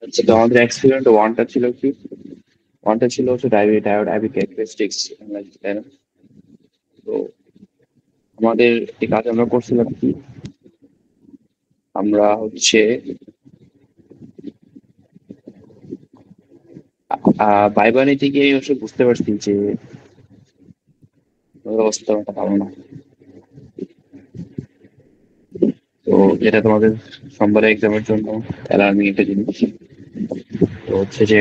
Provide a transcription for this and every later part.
আচ্ছা, তো আমাদের এক্সপেরিমেন্ট ওয়ানটা ছিল কি? ওয়ানটা ছিল হচ্ছে ডায়োড আইভি ক্যারেক্টারিস্টিক্স, তাই না? তো আমাদের এই কাজ আমরা করছিলাম কি, আমরা হচ্ছে বাইবানি থেকে হচ্ছে বুঝতে পারছি যে ওদের অবস্থা তেমন একটা ভালো না। তো এটা তোমাদের সোমবারের এক্সামের জন্য অ্যালার্মিং একটা জিনিস। তো হচ্ছে যে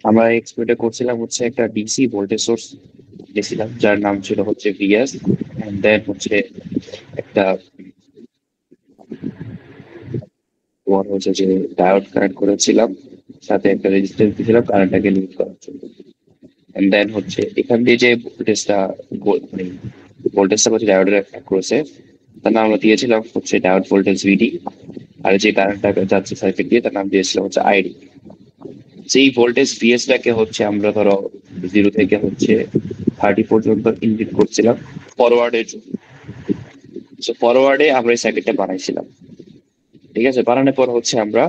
আমরা এক্সপেরিটা করছিলাম হচ্ছে একটা ডিসি ভোল্টেজ সোর্স দিয়েছিলাম, যার নাম ছিল হচ্ছে ভিএস। এন্ড দেন হচ্ছে একটা তোমার হচ্ছে যে ডায়োড কানেক্ট করেছিলাম, সাথে একটা রেজিস্ট্যান্স দিয়েছিলাম কারেন্টটাকে লিড করার জন্য। এন্ড দেন হচ্ছে এখান দিয়ে যে ভোল্টেজটা, মানে ভোল্টেজটা হচ্ছে ডায়োডের অ্যাক্ট করেছে, তার নাম আমরা দিয়েছিলাম হচ্ছে ডায়োড ভোল্টেজ ভিডি। আর যে কারেন্টটা যাচ্ছে সার্কিট দিয়ে, তার নাম দিয়েছিলাম হচ্ছে আইডি। সেই ভোল্টেজ ভিএস টাকে হচ্ছে আমরা ধরো 0 থেকে হচ্ছে 30 পর্যন্ত ইনপুট করছিলাম ফরওয়ার্ডের জন্য। সো ফরওয়ার্ডে আমরা এই সার্কিটটা বানাইছিলাম। ঠিক আছে, বানানোর পর হচ্ছে আমরা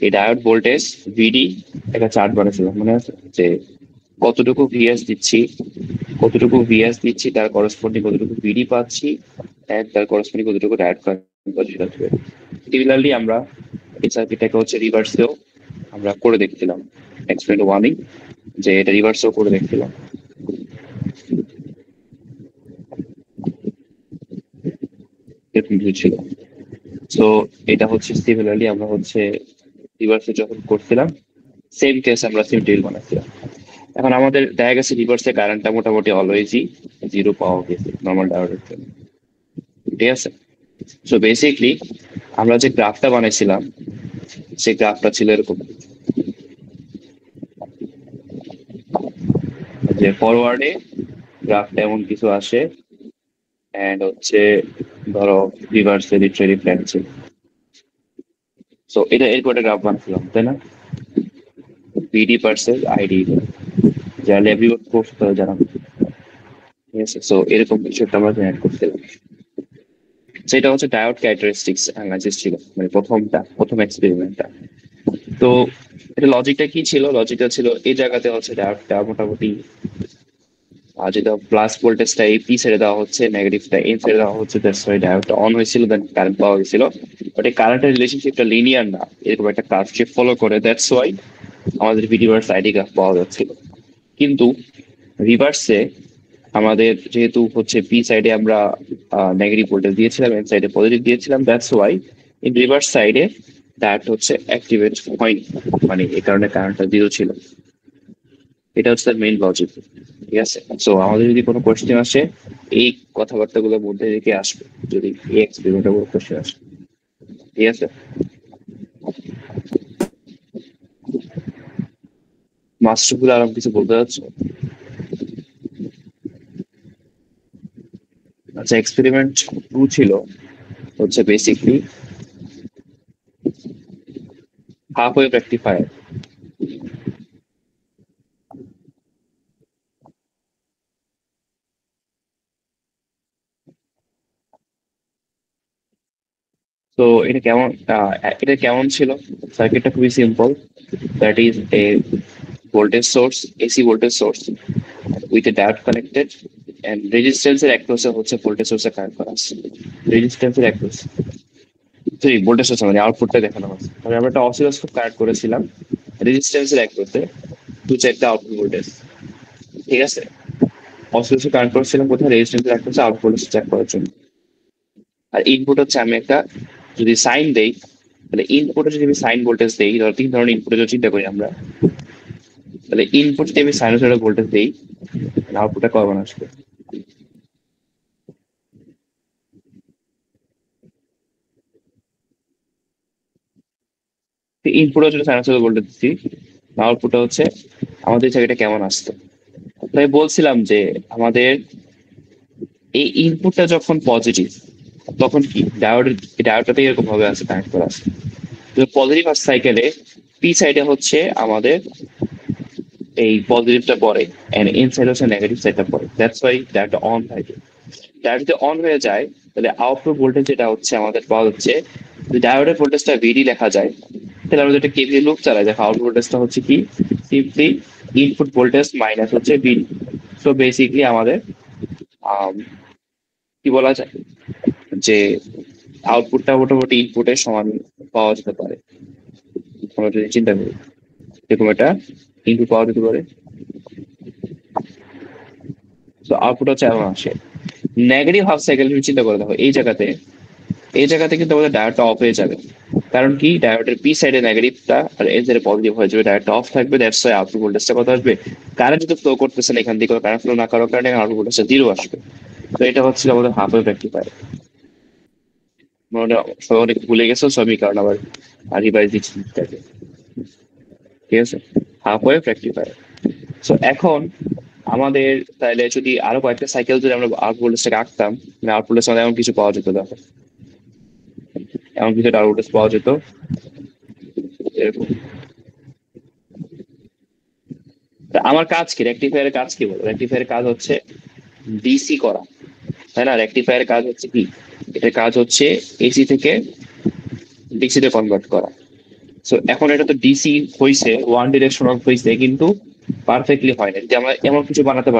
এই ডায়োড ভোল্টেজ ভিডি একটা চার্ট বানাইছিলাম, মনে আছে? যে কতটুকু ভিএস দিচ্ছি, কতটুকু ভিএস দিচ্ছি, তার করসপন্ডিং কতটুকু ভিডি পাচ্ছি, and তার করসপন্ডিং কতটুকু ডায়োড কারেন্ট পাচ্ছি। সিমিলারলি আমরা এই সার্কিটটাকে হচ্ছে রিভার্সেও আমরা করে দেখছিলাম, এক্সপেরিমেন্ট ওয়ানই, যে এটা রিভার্সও করে দেখছিলাম, এরকম কিছু ছিল। তো এটা হচ্ছে সিমিলারলি আমরা হচ্ছে রিভার্সে যখন করছিলাম, সেম কেস আমরা সেম টেবিল বানাচ্ছিলাম। এখন আমাদের দেখা গেছে রিভার্সে কারেন্টটা মোটামুটি অলওয়েজই 0 পাওয়া গেছে নর্মাল ডায়োডের জন্য। ঠিক আছে, সো বেসিকলি আমরা যে গ্রাফটা বানাইছিলাম, সেই গ্রাফটা ছিল এরকম, যে ফরওয়ার্ডে গ্রাফটা এমন কিছু আসে, এন্ড হচ্ছে ধরো রিভার্সে লিটারেলি ফ্ল্যাট ছিল। সো এটা এরপর একটা গ্রাফ বানাচ্ছিলাম, তাই না? পিডি ভার্সেস আইডি, যা লেভিওর কোর্স জানাবো। ঠিক আছে, সো এরকম কিছু একটা আমরা জেনারেট করছিলাম। সেটা হচ্ছে ডায়োড ক্যারেক্টারিস্টিক্স অ্যানালাইসিস ছিল, মানে প্রথম এক্সপেরিমেন্টটা। তো এটা লজিকটা কি ছিল? লজিকটা ছিল এই জায়গাতে হচ্ছে ডায়োডটা মোটামুটি যেটা প্লাস ভোল্টেজটা এই পি ছেড়ে দেওয়া হচ্ছে, নেগেটিভটা এন ছেড়ে দেওয়া হচ্ছে, দ্যাটস ওয়াই ডায়োডটা অন হয়েছিল, দেন কারেন্ট পাওয়া গেছিল। বাট এই কারেন্টের রিলেশনশিপটা লিনিয়ার না, এরকম একটা কার্ভ শেপ ফলো করে, দ্যাটস ওয়াই আমাদের ভিডিওর সাইডে গ্রাফ পাওয়া যাচ্ছিল। কিন্তু রিভার্সে আমাদের যেহেতু হচ্ছে পি সাইডে আমরা নেগেটিভ ভোল্টেজ দিয়েছিলাম, এন সাইডে পজিটিভ দিয়েছিলাম, দ্যাটস ওয়াই ইন রিভার্স সাইডে দ্যাট হচ্ছে অ্যাক্টিভেট হয়নি, মানে এই কারণে কারেন্টটা 0 ছিল। এটা হচ্ছে তার মেইন লজিক। ঠিক আছে, সো আমাদের যদি কোনো কোয়েশ্চেন আসে, এই কথাবার্তাগুলোর মধ্যে থেকে আসবে, যদি এই এক্সপেরিমেন্টের কোনো কোয়েশ্চেন আসে। ঠিক আছে, মাস্টারগুলো আর কিছু বলতে চাচ্ছ? আচ্ছা, এক্সপেরিমেন্ট টু ছিল হচ্ছে বেসিকলি হাফ ওয়েভ রেক্টিফায়ার। তো এটা কেমন, এটা কেমন ছিল? সার্কিটটা খুবই simple. That is a voltage source, AC voltage source with a diode connected, and রেজিস্ট্যান্সের অ্যাক্রসে হচ্ছে ভোল্টেজ সোর্সে কানেক্ট করা আছে। রেজিস্ট্যান্সের অ্যাক্রস, সরি ভোল্টেজ সোর্স মানে আউটপুটটা দেখানো হচ্ছে, তবে আমরা একটা অসিলোস্কোপ কানেক্ট করেছিলাম রেজিস্ট্যান্সের অ্যাক্রসে to check the output voltage. ঠিক আছে, অসিলোস্কোপ কানেক্ট করেছিলাম কোথায়? রেজিস্ট্যান্সের অ্যাক্রসে আউটপুট ভোল্টেজ চেক করার জন্য। আর ইনপুট হচ্ছে আমি একটা, যদি সাইন দেই, তাহলে ইনপুটে যদি আমি সাইন ভোল্টেজ দেই, ধরো তিন ধরনের ইনপুটের যদি চিন্তা করি আমরা, তাহলে ইনপুট যদি আমি সাইনোসয়েডাল ভোল্টেজ দেই, তাহলে আউটপুটটা কখন আসবে? ইনপুট হচ্ছে সাইনোসয়েডাল ভোল্টেজ দিচ্ছি, আউটপুটটা হচ্ছে আমাদের জায়গাটা কেমন আসতো। তাই বলছিলাম যে আমাদের এই ইনপুটটা যখন পজিটিভ তখন কি ডায়োডটাতে এরকম ভাবে আছে কানেক্ট করা আছে। পজিটিভ সাইকেলে পি সাইডে হচ্ছে আমাদের এই পজিটিভটা পড়ে এন্ড ইনসাইড হচ্ছে নেগেটিভ সাইডটা পড়ে, দ্যাটস ওয়াই ডায়োডটা অন থাকে। ডায়োড যদি অন হয়ে যায় তাহলে আউটপুট ভোল্টেজ যেটা হচ্ছে আমাদের পাওয়া যাচ্ছে, যদি ডায়োডের ভোল্টেজটা ভিডি লেখা যায় তাহলে আমরা যেটা কেভি লুপ চালাই দেখো আউটপুট ভোল্টেজটা হচ্ছে কি সিম্পলি ইনপুট ভোল্টেজ মাইনাস হচ্ছে ভিডি। সো বেসিকলি আমাদের আম, কি বলা যায় যে আউটপুটটা মোটামুটি ইনপুটের সমান পাওয়া যেতে পারে। আমরা যদি চিন্তা করি এরকম একটা ইনপুট পাওয়া যেতে পারে। তো আউটপুট হচ্ছে এমন আসে। নেগেটিভ হাফ সাইকেল তুমি চিন্তা করে দেখো এই জায়গাতে কিন্তু আমাদের ডায়োডটা অফ হয়ে যাবে। কারণ কি ডায়োডের পি সাইডে নেগেটিভটা আর এন সাইডে পজিটিভ হয়ে যাবে, ডায়োডটা অফ থাকবে, দ্যাটস ওয়াই আউটপুট ভোল্টেজটা কত আসবে, কারেন্ট যদি ফ্লো করতেছে না এখান থেকে কারেন্ট ফ্লো না করার কারণে আউটপুট ভোল্টেজটা জিরো আসবে। তো এটা হচ্ছে আমাদের হাফ ওয়েভ রেকটিফায়ার। মানে সবাই অনেক ভুলে গেছো সবই কারণ আবার রিভাইজ দিচ্ছি এটাকে। ঠিক আছে, হাফ ওয়েভ রেকটিফায়ার। সো এখন আমাদের তাহলে যদি আরো কয়েকটা সাইকেল যদি আমরা আউটপুট ভোল্টেজটাকে আঁকতাম, মানে আউটপুট ভোল্টেজ এমন কিছু পাওয়া যেত দেখো, এমন কিছু আউটপুট ভোল্টেজ পাওয়া যেত এরকম। তা আমার কাজ কি, রেকটিফায়ারের কাজ কি বলো? রেকটিফায়ারের কাজ হচ্ছে ডিসি করা, তাই না? রেকটিফায়ারের কাজ হচ্ছে কি, এটার কাজ হচ্ছে এসি থেকে ডিসি তে কনভার্ট করা। সো এখন এটা তো ডিসি হয়েছে, ওয়ান ডিরেকশনাল হয়েছে, কিন্তু পারফেক্টলি হয় না। যদি আমরা এমন কিছু বানাতে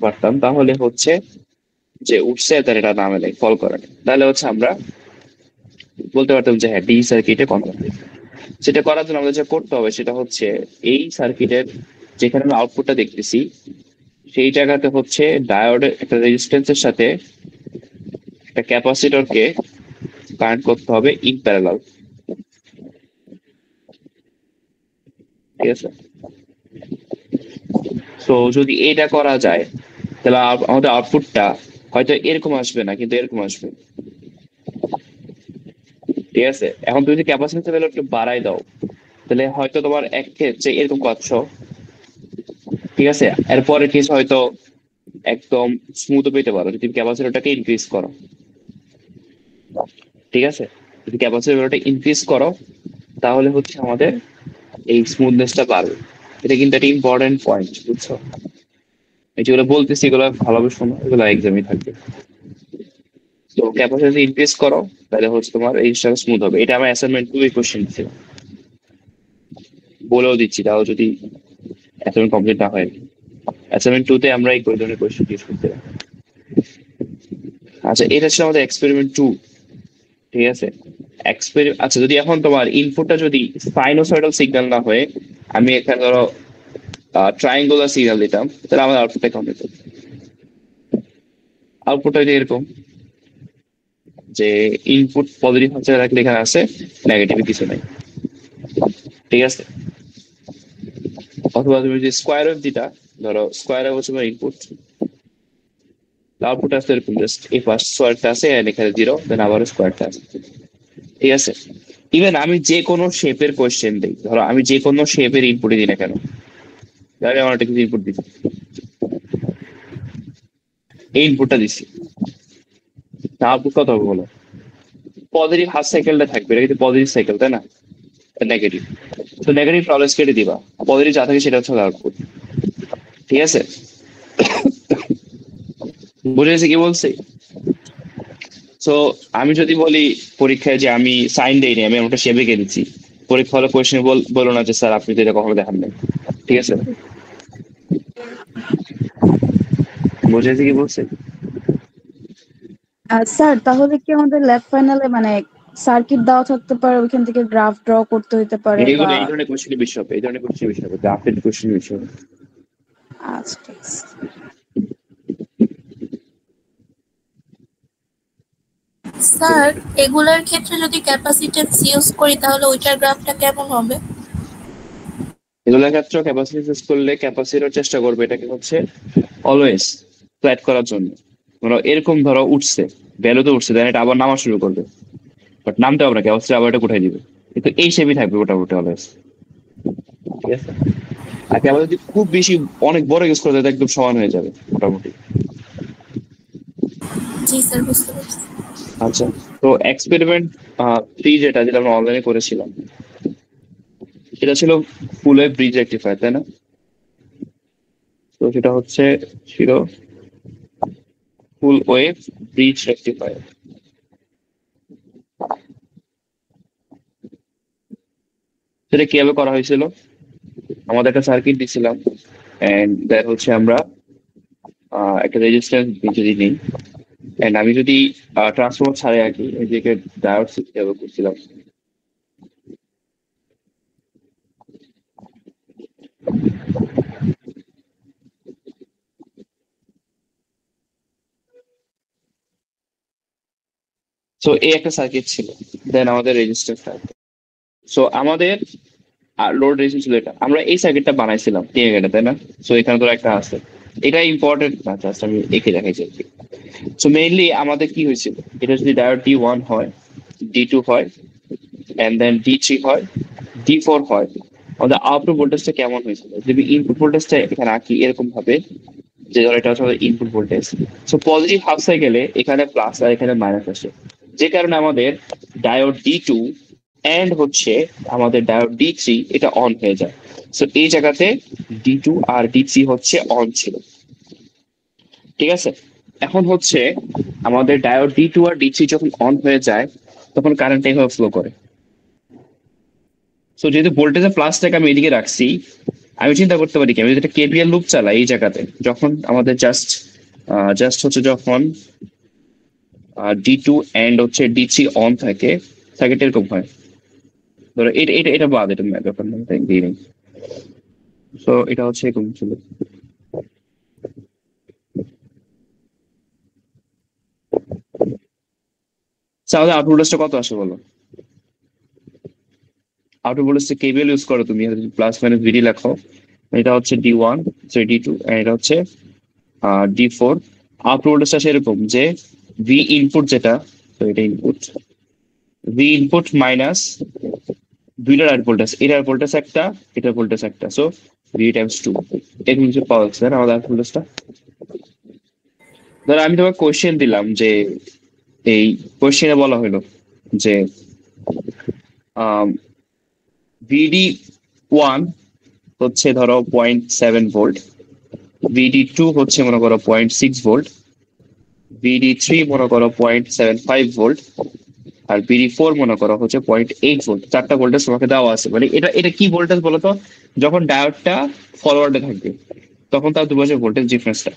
পারতাম তাহলে হচ্ছে যে উঠছে তার এটা নামে নেই ফল করে না, তাহলে হচ্ছে আমরা বলতে পারতাম যে হ্যাঁ ডিসি সার্কিটে কনভার্ট। সেটা করার জন্য আমাদের যেটা করতে হবে সেটা হচ্ছে এই সার্কিটের যেখানে আমরা আউটপুটটা দেখতেছি সেই জায়গাতে হচ্ছে ডায়োডের একটা রেজিস্ট্যান্সের সাথে একটা ক্যাপাসিটরকে কানেক্ট করতে হবে ইন প্যারালাল। ঠিক আছে, তো যদি এটা করা যায় তাহলে আমাদের আউটপুটটা হয়তো এরকম আসবে না কিন্তু এরকম আসবে। ঠিক আছে, এখন তুমি যদি ক্যাপাসিটর ভ্যালু একটু বাড়াই দাও তাহলে হয়তো তোমার এক ক্ষেত্রে এরকম পাচ্ছ। ঠিক আছে, এরপরের কেস হয়তো একদম স্মুথ পেতে পারো যদি ক্যাপাসিটরটাকে ইনক্রিজ করো। ঠিক আছে, যদি ক্যাপাসিটর ভ্যালুটা ইনক্রিজ করো তাহলে হচ্ছে আমাদের এই স্মুথনেসটা বাড়বে। এটা কিন্তু একটা ইম্পর্টেন্ট পয়েন্ট, বুঝছো? এই যেগুলো বলতেছি এগুলো ভালোভাবে শোনো, এগুলো এক্সামে থাকবে। তো ক্যাপাসিটি ইনক্রিজ করো তাহলে হচ্ছে তোমার এই জিনিসটা স্মুথ হবে। এটা আমার অ্যাসাইনমেন্ট 2 এর কোশ্চেন ছিল, বলেও দিচ্ছি তাও যদি অ্যাসাইনমেন্ট কমপ্লিট না হয়। অ্যাসাইনমেন্ট 2 তে আমরা এই ধরনের কোশ্চেন ইউজ করতে পারি। আচ্ছা, এটা ছিল আমাদের এক্সপেরিমেন্ট 2। ঠিক আছে, আচ্ছা যদি এখন তোমার ইনপুটটা যদি সাইনোসয়েডাল সিগন্যাল না হয়ে আমি এখানে ধরো ট্রায়াঙ্গুলার সিগন্যাল দিতাম তাহলে আমার আউটপুটটা কেমন হতো? আউটপুটটা এরকম যে ইনপুট পজিটিভ হচ্ছে রাখলে এখানে আছে, নেগেটিভ কিছু নাই। ঠিক আছে, অথবা তুমি যদি স্কোয়ার ওয়েভ দিতা, ধরো স্কোয়ার ওয়েভ হচ্ছে ইনপুট, আউটপুট আসছে এরকম জাস্ট এই ফার্স্ট স্কোয়ারটা আছে এন্ড এখানে জিরো দেন আবার স্কোয়ারটা আছে। ঠিক আছে, ইভেন আমি যে কোনো শেপের কোয়েশ্চেন দিই, ধরো আমি যে কোনো শেপের ইনপুটই দিই না কেন, ধরো আমার একটা কিছু ইনপুট দিচ্ছি, এই ইনপুটটা দিচ্ছি, আউটপুট কত হবে বলো? পজিটিভ হাফ সাইকেলটা থাকবে, এটা কিন্তু পজিটিভ সাইকেল তাই না, নেগেটিভ। তো নেগেটিভ অলওয়েজ কেটে দিবা, পজিটিভ যা থাকে সেটা হচ্ছে আউটপুট। ঠিক আছে, বুঝে গেছে কি বলছি? তো আমি যদি বলি পরীক্ষায় যে আমি সাইন দেইনি, আমি একটা শেপ এঁকে দিচ্ছি, পরীক্ষা হলে কোয়েশ্চেন বলো না যে স্যার আপনি তো এটা কখনো দেখান নাই। ঠিক আছে, বুঝে গেছে কি বলছে? স্যার তাহলে কি আমাদের ল্যাব ফাইনালে মানে সার্কিট দেওয়া থাকতে পারে, ওইখান থেকে গ্রাফ ড্র করতে হইতে পারে এইগুলো বা? এই ধরনের কোয়েশ্চেন বিষয় হবে, এই ধরনের কোয়েশ্চেন বিষয় হবে, ড্রাফটেড কোয়েশ্চেন বিষয় হবে। আচ্ছা ঠিক আছে। স্যার, এগুলার ক্ষেত্রে যদি ক্যাপাসিট্যান্স ইউজ করি তাহলে ওইটার গ্রাফটা কেমন হবে? এগুলোর ক্ষেত্রে ক্যাপাসিটি ইউজ করলে ক্যাপাসিটর চেষ্টা করবে এটাকে হচ্ছে অলওয়েজ ফ্ল্যাট করার জন্য। ধরো এরকম ধরো উঠছে, ভ্যালু তো উঠছে, দেন এটা আবার নামা শুরু করবে, বাট নামতে হবে না, ক্যাপাসিটর আবার এটা কোথায় দিবে, কিন্তু এই শেপই থাকবে মোটামুটি অলওয়েজ। ঠিক আছে, আর ক্যাপাসিটর যদি খুব বেশি অনেক বড় ইউজ করে তাহলে একদম সমান হয়ে যাবে মোটামুটি। জি স্যার, বুঝতে পারছি। আচ্ছা, তো এক্সপেরিমেন্ট 3 যেটা যেটা আমরা অনলাইনে করেছিলাম, সেটা ছিল ফুল ওয়েভ ব্রিজ রেকটিফায়ার, তাই না? তো সেটা হচ্ছে ছিল ফুল ওয়েভ ব্রিজ রেকটিফায়ার। সেটা কিভাবে করা হয়েছিল? আমাদের একটা সার্কিট দিছিলাম, এন্ড দ্যাট হচ্ছে আমরা একটা রেজিস্ট্যান্স যদি নেই, এন্ড আমি যদি ট্রান্সফরমার ছাড়াই আঁকি, এদিকে ডায়োড কিভাবে করছিলাম। সো এই একটা সার্কিট ছিল, দেন আমাদের রেজিস্ট্যান্স থাকবে। সো আমাদের লোড রেজিস্ট্যান্স ছিল এটা, আমরা এই সার্কিটটা বানাইছিলাম ঠিক আছে, তাই না? সো এখানে তো একটা আছে, এটা ইম্পর্টেন্ট না, জাস্ট আমি এঁকে দেখাইছি। সো মেইনলি আমাদের কি হয়েছিল, এটা যদি ডায়োড D1 হয়, D2 হয়, এন্ড দেন D3 হয়, D4 হয়, আমাদের আউটপুট ভোল্টেজটা কেমন হয়েছিল যদি ইনপুট ভোল্টেজটা এখানে আঁকি এরকম ভাবে, যে ধর এটা হচ্ছে আমাদের input voltage. So positive half সাইকেলে এখানে প্লাস আর এখানে মাইনাস আসে, যে কারণে আমাদের ডায়োড D2 এন্ড হচ্ছে আমাদের ডায়োড D3 এটা অন হয়ে যায়। সো এই জায়গাতে D2 আর D3 হচ্ছে অন ছিল। ঠিক আছে, এখন হচ্ছে আমাদের ডায়োড D2 আর D3 যখন অন হয়ে যায় তখন কারেন্ট এইভাবে ফ্লো করে। সো যেহেতু ভোল্টেজের প্লাসটাকে আমি এদিকে রাখছি, আমি চিন্তা করতে পারি কি, আমি যদি একটা কেপিএল লুপ চালাই এই জায়গাতে, যখন আমাদের জাস্ট জাস্ট হচ্ছে যখন D2 এন্ড হচ্ছে D3 অন থাকে, সার্কিট এরকম হয়। ধরো এটা এটা এটা বাদ, এটা ব্যাপার না, এটা দিয়ে নেই। সো এটা হচ্ছে এরকম ছিল। তাহলে আউটপুট ভোল্টেজটা কত আসে বলো? আউটপুট ভোল্টেজটা কেবিএল ইউজ করো তুমি, প্লাস মাইনাস ভিডি লেখো, এটা হচ্ছে D1, সরি D2, এটা হচ্ছে D4। আউটপুট ভোল্টেজটা সেরকম যে ভি ইনপুট যেটা, তো এটা ইনপুট, ভি ইনপুট মাইনাস দুইটার আউট ভোল্টেজ, এটার ভোল্টেজ একটা, এটার ভোল্টেজ একটা, সো ভি টাইমস 2, এরকম কিছু পাওয়া যাচ্ছে না আমাদের আউট ভোল্টেজটা। ধরো আমি তোমাকে কোয়েশ্চেন দিলাম যে, এই কোয়েশ্চেনে বলা হলো যে VD1 হচ্ছে ধরো 0.7 ভোল্ট, VD2 হচ্ছে মনে করো 0.6 ভোল্ট, VD3 মনে করো 0.75 ভোল্ট, আর VD4 মনে করো হচ্ছে 0.8 ভোল্ট। চারটা ভোল্টেজ তোমাকে দেওয়া আছে, মানে এটা এটা কি ভোল্টেজ বলতো? যখন ডায়োডটা ফরওয়ার্ডে থাকবে তখন তার দুপাশে ভোল্টেজ ডিফারেন্সটা।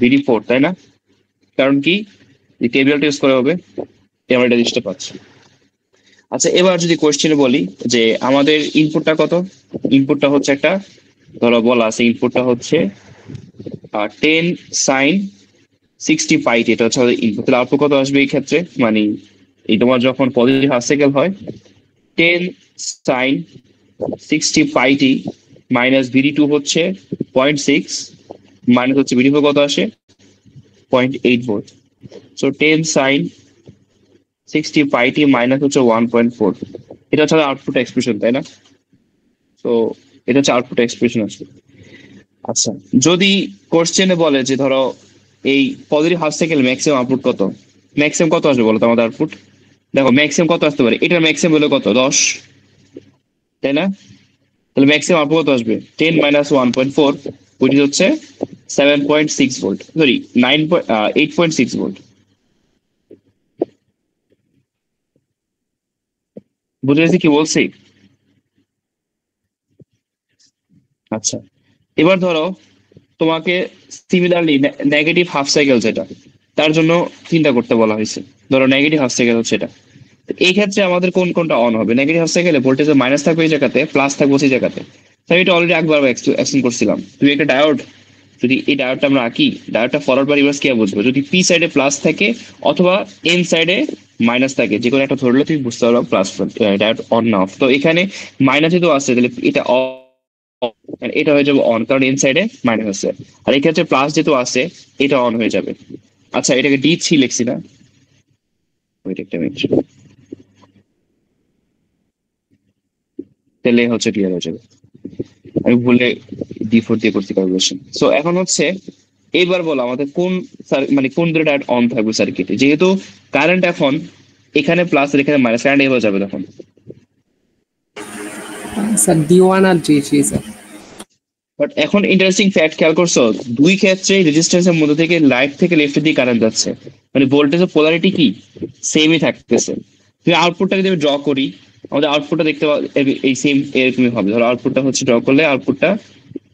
VD4, তাই না? কারণ কি, যে কেবিএলটা ইউজ করা হবে, আমরা এটা জিনিসটা পাচ্ছি। আচ্ছা, এবার যদি কোয়েশ্চেনে বলি যে আমাদের ইনপুটটা কত, ইনপুটটা হচ্ছে একটা, ধরো বলা আছে ইনপুটটা হচ্ছে 10 সাইন 60 পাই, এটা হচ্ছে আমাদের ইনপুট। তাহলে আউটপুট কত আসবে এই ক্ষেত্রে, মানে এই তোমার যখন পজিটিভ হাফ সাইকেল হয়, 10 সাইন 60 পাইটি মাইনাস VD2 হচ্ছে 0.6, মাইনাস হচ্ছে VD4 কত আসে 0.8 ভোল্ট। সো 10 সাইন 60 পাইটি মাইনাস হচ্ছে 1.4, এটা হচ্ছে আউটপুট এক্সপ্রেশন, তাই না? তো এটা হচ্ছে আউটপুট এক্সপ্রেশন আসবে। আচ্ছা, যদি কোশ্চেনে বলে যে ধরো এই positive half cycle maximum output কত, ম্যাক্সিমাম কত আসবে বলো তো আমাদের আউটপুট? দেখো ম্যাক্সিমাম কত আসতে পারে, এটার ম্যাক্সিমাম হলো কত 10, তাই না? তাহলে ম্যাক্সিমাম আউটপুট কত আসবে 10 মাইনাস 1.4, which হচ্ছে 7.6 ভোল্ট, সরি 8.6 ভোল্ট। বুঝে গেছি কি বলছি? আচ্ছা, এবার ধরো তোমাকে সিমিলারলি নেগেটিভ হাফ সাইকেল যেটা, তার জন্য চিন্তা করতে বলা হয়েছে। ধরো নেগেটিভ হাফ সাইকেল হচ্ছে এটা, তো এই ক্ষেত্রে আমাদের কোন কোনটা অন হবে? নেগেটিভ হাফ সাইকেলে ভোল্টেজের মাইনাস থাকবে এই জায়গাতে, প্লাস থাকবে সেই জায়গাতে। তাই এটা অলরেডি একবার এক্সপ্লেন করছিলাম। তুমি একটা ডায়োড, যদি এই ডায়োডটা আমরা আঁকি, ডায়োডটা ফরওয়ার্ড বা রিভার্স কি বুঝবো? যদি পি সাইডে প্লাস থাকে অথবা এন সাইডে মাইনাস থাকে, যে কোনো একটা ধরলে তুমি বুঝতে পারবে প্লাস ডায়োড অন না অফ। তো এখানে মাইনাস যেহেতু আসছে তাহলে এটা অফ, and এটা হয়ে যাবে অন, কারণ ইনসাইডে মাইনাস আছে। আর এক্ষেত্রে প্লাস যেহেতু আছে, এটা অন হয়ে যাবে। আচ্ছা, এটাকে D3 লিখছি না, ওইটা একটা মিনিট, তাহলে হচ্ছে ক্লিয়ার হয়ে যাবে। আমি ভুলে D4 দিয়ে করছি ক্যালকুলেশন। সো এখন হচ্ছে এইবার বলো আমাদের কোন মানে কোন দুটো ডায়োড অন থাকবে সার্কিটে, যেহেতু কারেন্ট এখন এখানে প্লাস আর এখানে মাইনাস, কারেন্ট এভাবে যাবে তখন। স্যার D1 আর D3 স্যার। বাট এখন ইন্টারেস্টিং ফ্যাক্ট খেয়াল করছো, দুই ক্ষেত্রে রেজিস্ট্যান্সের মধ্যে থেকে রাইট থেকে লেফটের দিকে কারেন্ট যাচ্ছে, মানে ভোল্টেজের পোলারিটি কি সেমই থাকতেছে। তুমি আউটপুটটা যদি আমি ড্র করি, আমাদের আউটপুটটা দেখতে এই সেম এরকমই হবে। ধরো আউটপুটটা হচ্ছে ড্র করলে আউটপুটটা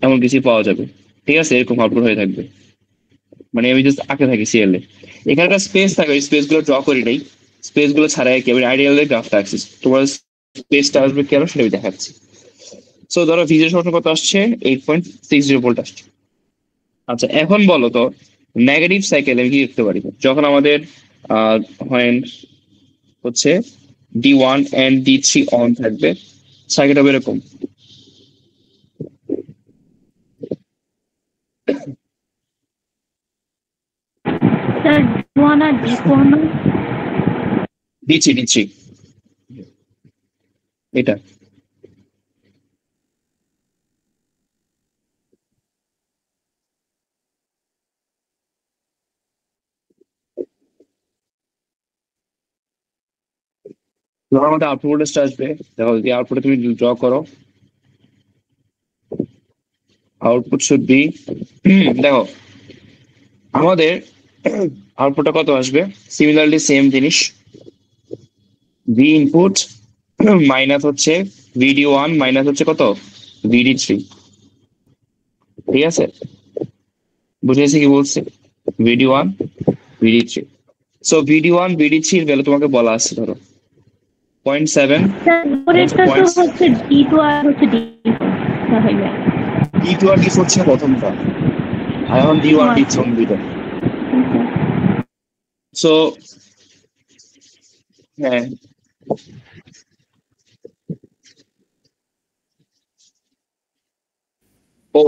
এমন কিছু পাওয়া যাবে, ঠিক আছে, এরকম আউটপুট হয়ে থাকবে। মানে আমি জাস্ট আঁকে থাকি সিএলএ, এখানে একটা স্পেস থাকে, স্পেস গুলো ড্র করি নাই, স্পেস গুলো ছাড়াই কি আমি আইডিয়াল গ্রাফটা আঁকছি, তোমার স্পেসটা আসবে কেন সেটা আমি দেখাচ্ছি। সো ধরো ভিজের সমস্যা কত আসছে, 8.60 ভোল্ট আসছে। আচ্ছা, এখন বলো তো নেগেটিভ সাইকেল আমি কি লিখতে পারি, যখন আমাদের হয় হচ্ছে D1 and D3 অন থাকবে, সার্কিট হবে এরকম। স্যার D1 আর D4 না? D3 এটা। যখন আমাদের আউটপুট ভোল্টেজটা আসবে, দেখো যদি আউটপুটে তুমি ড্র করো, আউটপুট শুড বি, দেখো আমাদের আউটপুটটা কত আসবে, সিমিলারলি সেম জিনিস, ভি ইনপুট মাইনাস হচ্ছে VD1 মাইনাস হচ্ছে কত VD3, ঠিক আছে, বুঝেছি কি বলছে, VD1 VD3। So VD1 VD3 এর ভ্যালু তোমাকে বলা আছে ধরো 0.7, স্যার উপরেরটা তো হচ্ছে D2 আর হচ্ছে D4 তাহলে D2 আর D4 হচ্ছে প্রথমটা, আর এখন D1 D3 দুইটা। সো হ্যাঁ, ও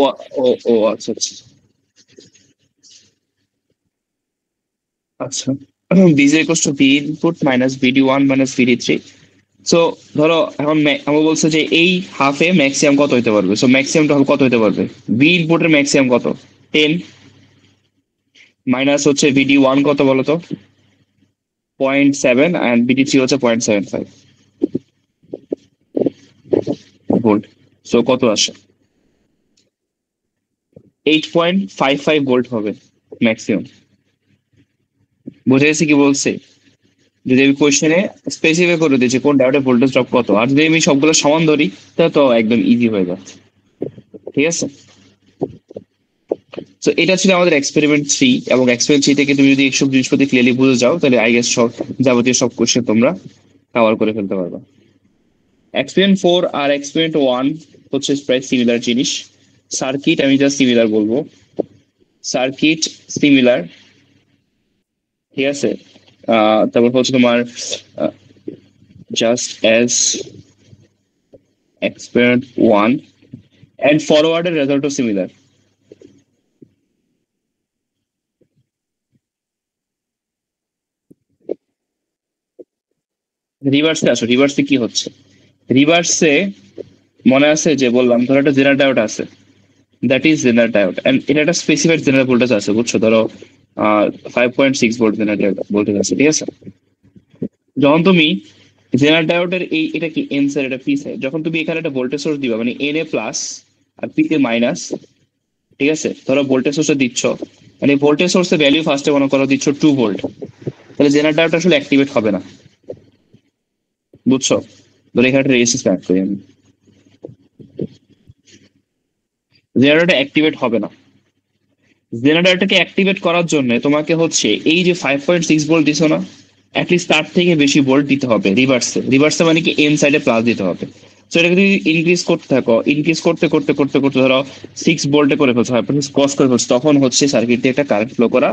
ও ও আচ্ছা আচ্ছা আচ্ছা, BJ equals to B input minus VD1 minus VD3। So ধরো এখন আমার বলছে যে এই হাফে ম্যাক্সিমাম কত হতে পারবে, সো ম্যাক্সিমামটা কত হতে পারবে, বি ইনপুটের ম্যাক্সিমাম কত 10 মাইনাস হচ্ছে VD1 কত বলো তো 0.7 and VD3 হচ্ছে 0.75 ভোল্ট। সো কত আসে 8.55 ভোল্ট হবে ম্যাক্সিমাম। বুঝে গেছি কি বলছে, যদি আমি কোয়েশ্চেনে স্পেসিফাই করে দিয়েছি কোন ডায়োডে ভোল্টেজ ড্রপ কত, আর যদি আমি সবগুলো সমান ধরি তাহলে তো একদম ইজি হয়ে যাচ্ছে, ঠিক আছে। তো এটা ছিল আমাদের এক্সপেরিমেন্ট 3, এবং এক্সপেরিমেন্ট 3 থেকে তুমি যদি এইসব জিনিসপত্র ক্লিয়ারলি বুঝে যাও, তাহলে আই গেস সব যাবতীয় সব কোয়েশ্চেন তোমরা কভার করে ফেলতে পারবা। এক্সপেরিমেন্ট 4 আর এক্সপেরিমেন্ট 1 হচ্ছে প্রায় সিমিলার জিনিস, সার্কিট আমি জাস্ট সিমিলার বলবো, সার্কিট সিমিলার, ঠিক আছে। তারপর হচ্ছে তোমার just as experiment 1 and forwarded result of similar. রিভার্সে আসো, রিভার্সে কি হচ্ছে, রিভার্সে মনে আছে যে বললাম ধরো একটা জেনারেল ডায়োড আছে, that is general diode, and এটা একটা স্পেসিফাইড জেনারেল ভোল্টেজ আছে, বুঝছো, ধরো 5.6 ভোল্ট জেনারেল ভোল্টেজ আছে, ঠিক আছে। যখন তুমি জেনারেল ডায়োডের এটা কি এন সাইড এটা পি সাইড, যখন তুমি এখানে একটা ভোল্টেজ সোর্স দিবা মানে এন এ প্লাস আর পি তে মাইনাস, ঠিক আছে, ধরো ভোল্টেজ সোর্সে দিচ্ছ, মানে ভোল্টেজ সোর্সের ভ্যালু ফার্স্টে মনে করো দিচ্ছ 2 ভোল্ট, তাহলে জেনারেল ডায়োড আসলে অ্যাক্টিভেট হবে না, বুঝছো। ধরো এখানে একটা রেজিস্ট্যান্স কানেক্ট করি আমি, জেনারেটর অ্যাক্টিভেট হবে না। জেনারেটরটাকে অ্যাক্টিভেট করার জন্য তোমাকে হচ্ছে এই যে 5.6 ভোল্ট দিছো না, অ্যাটলিস্ট তার থেকে বেশি ভোল্ট দিতে হবে রিভার্সে, রিভার্সে মানে কি এন সাইডে প্লাস দিতে হবে। সো এটাকে যদি ইনক্রিজ করতে থাকো, ইনক্রিজ করতে করতে করতে করতে ধরো 6 ভোল্টে করে ফেলছো, 5.6 ক্রস করে ফেলছো, তখন হচ্ছে সার্কিট দিয়ে একটা কারেন্ট ফ্লো করা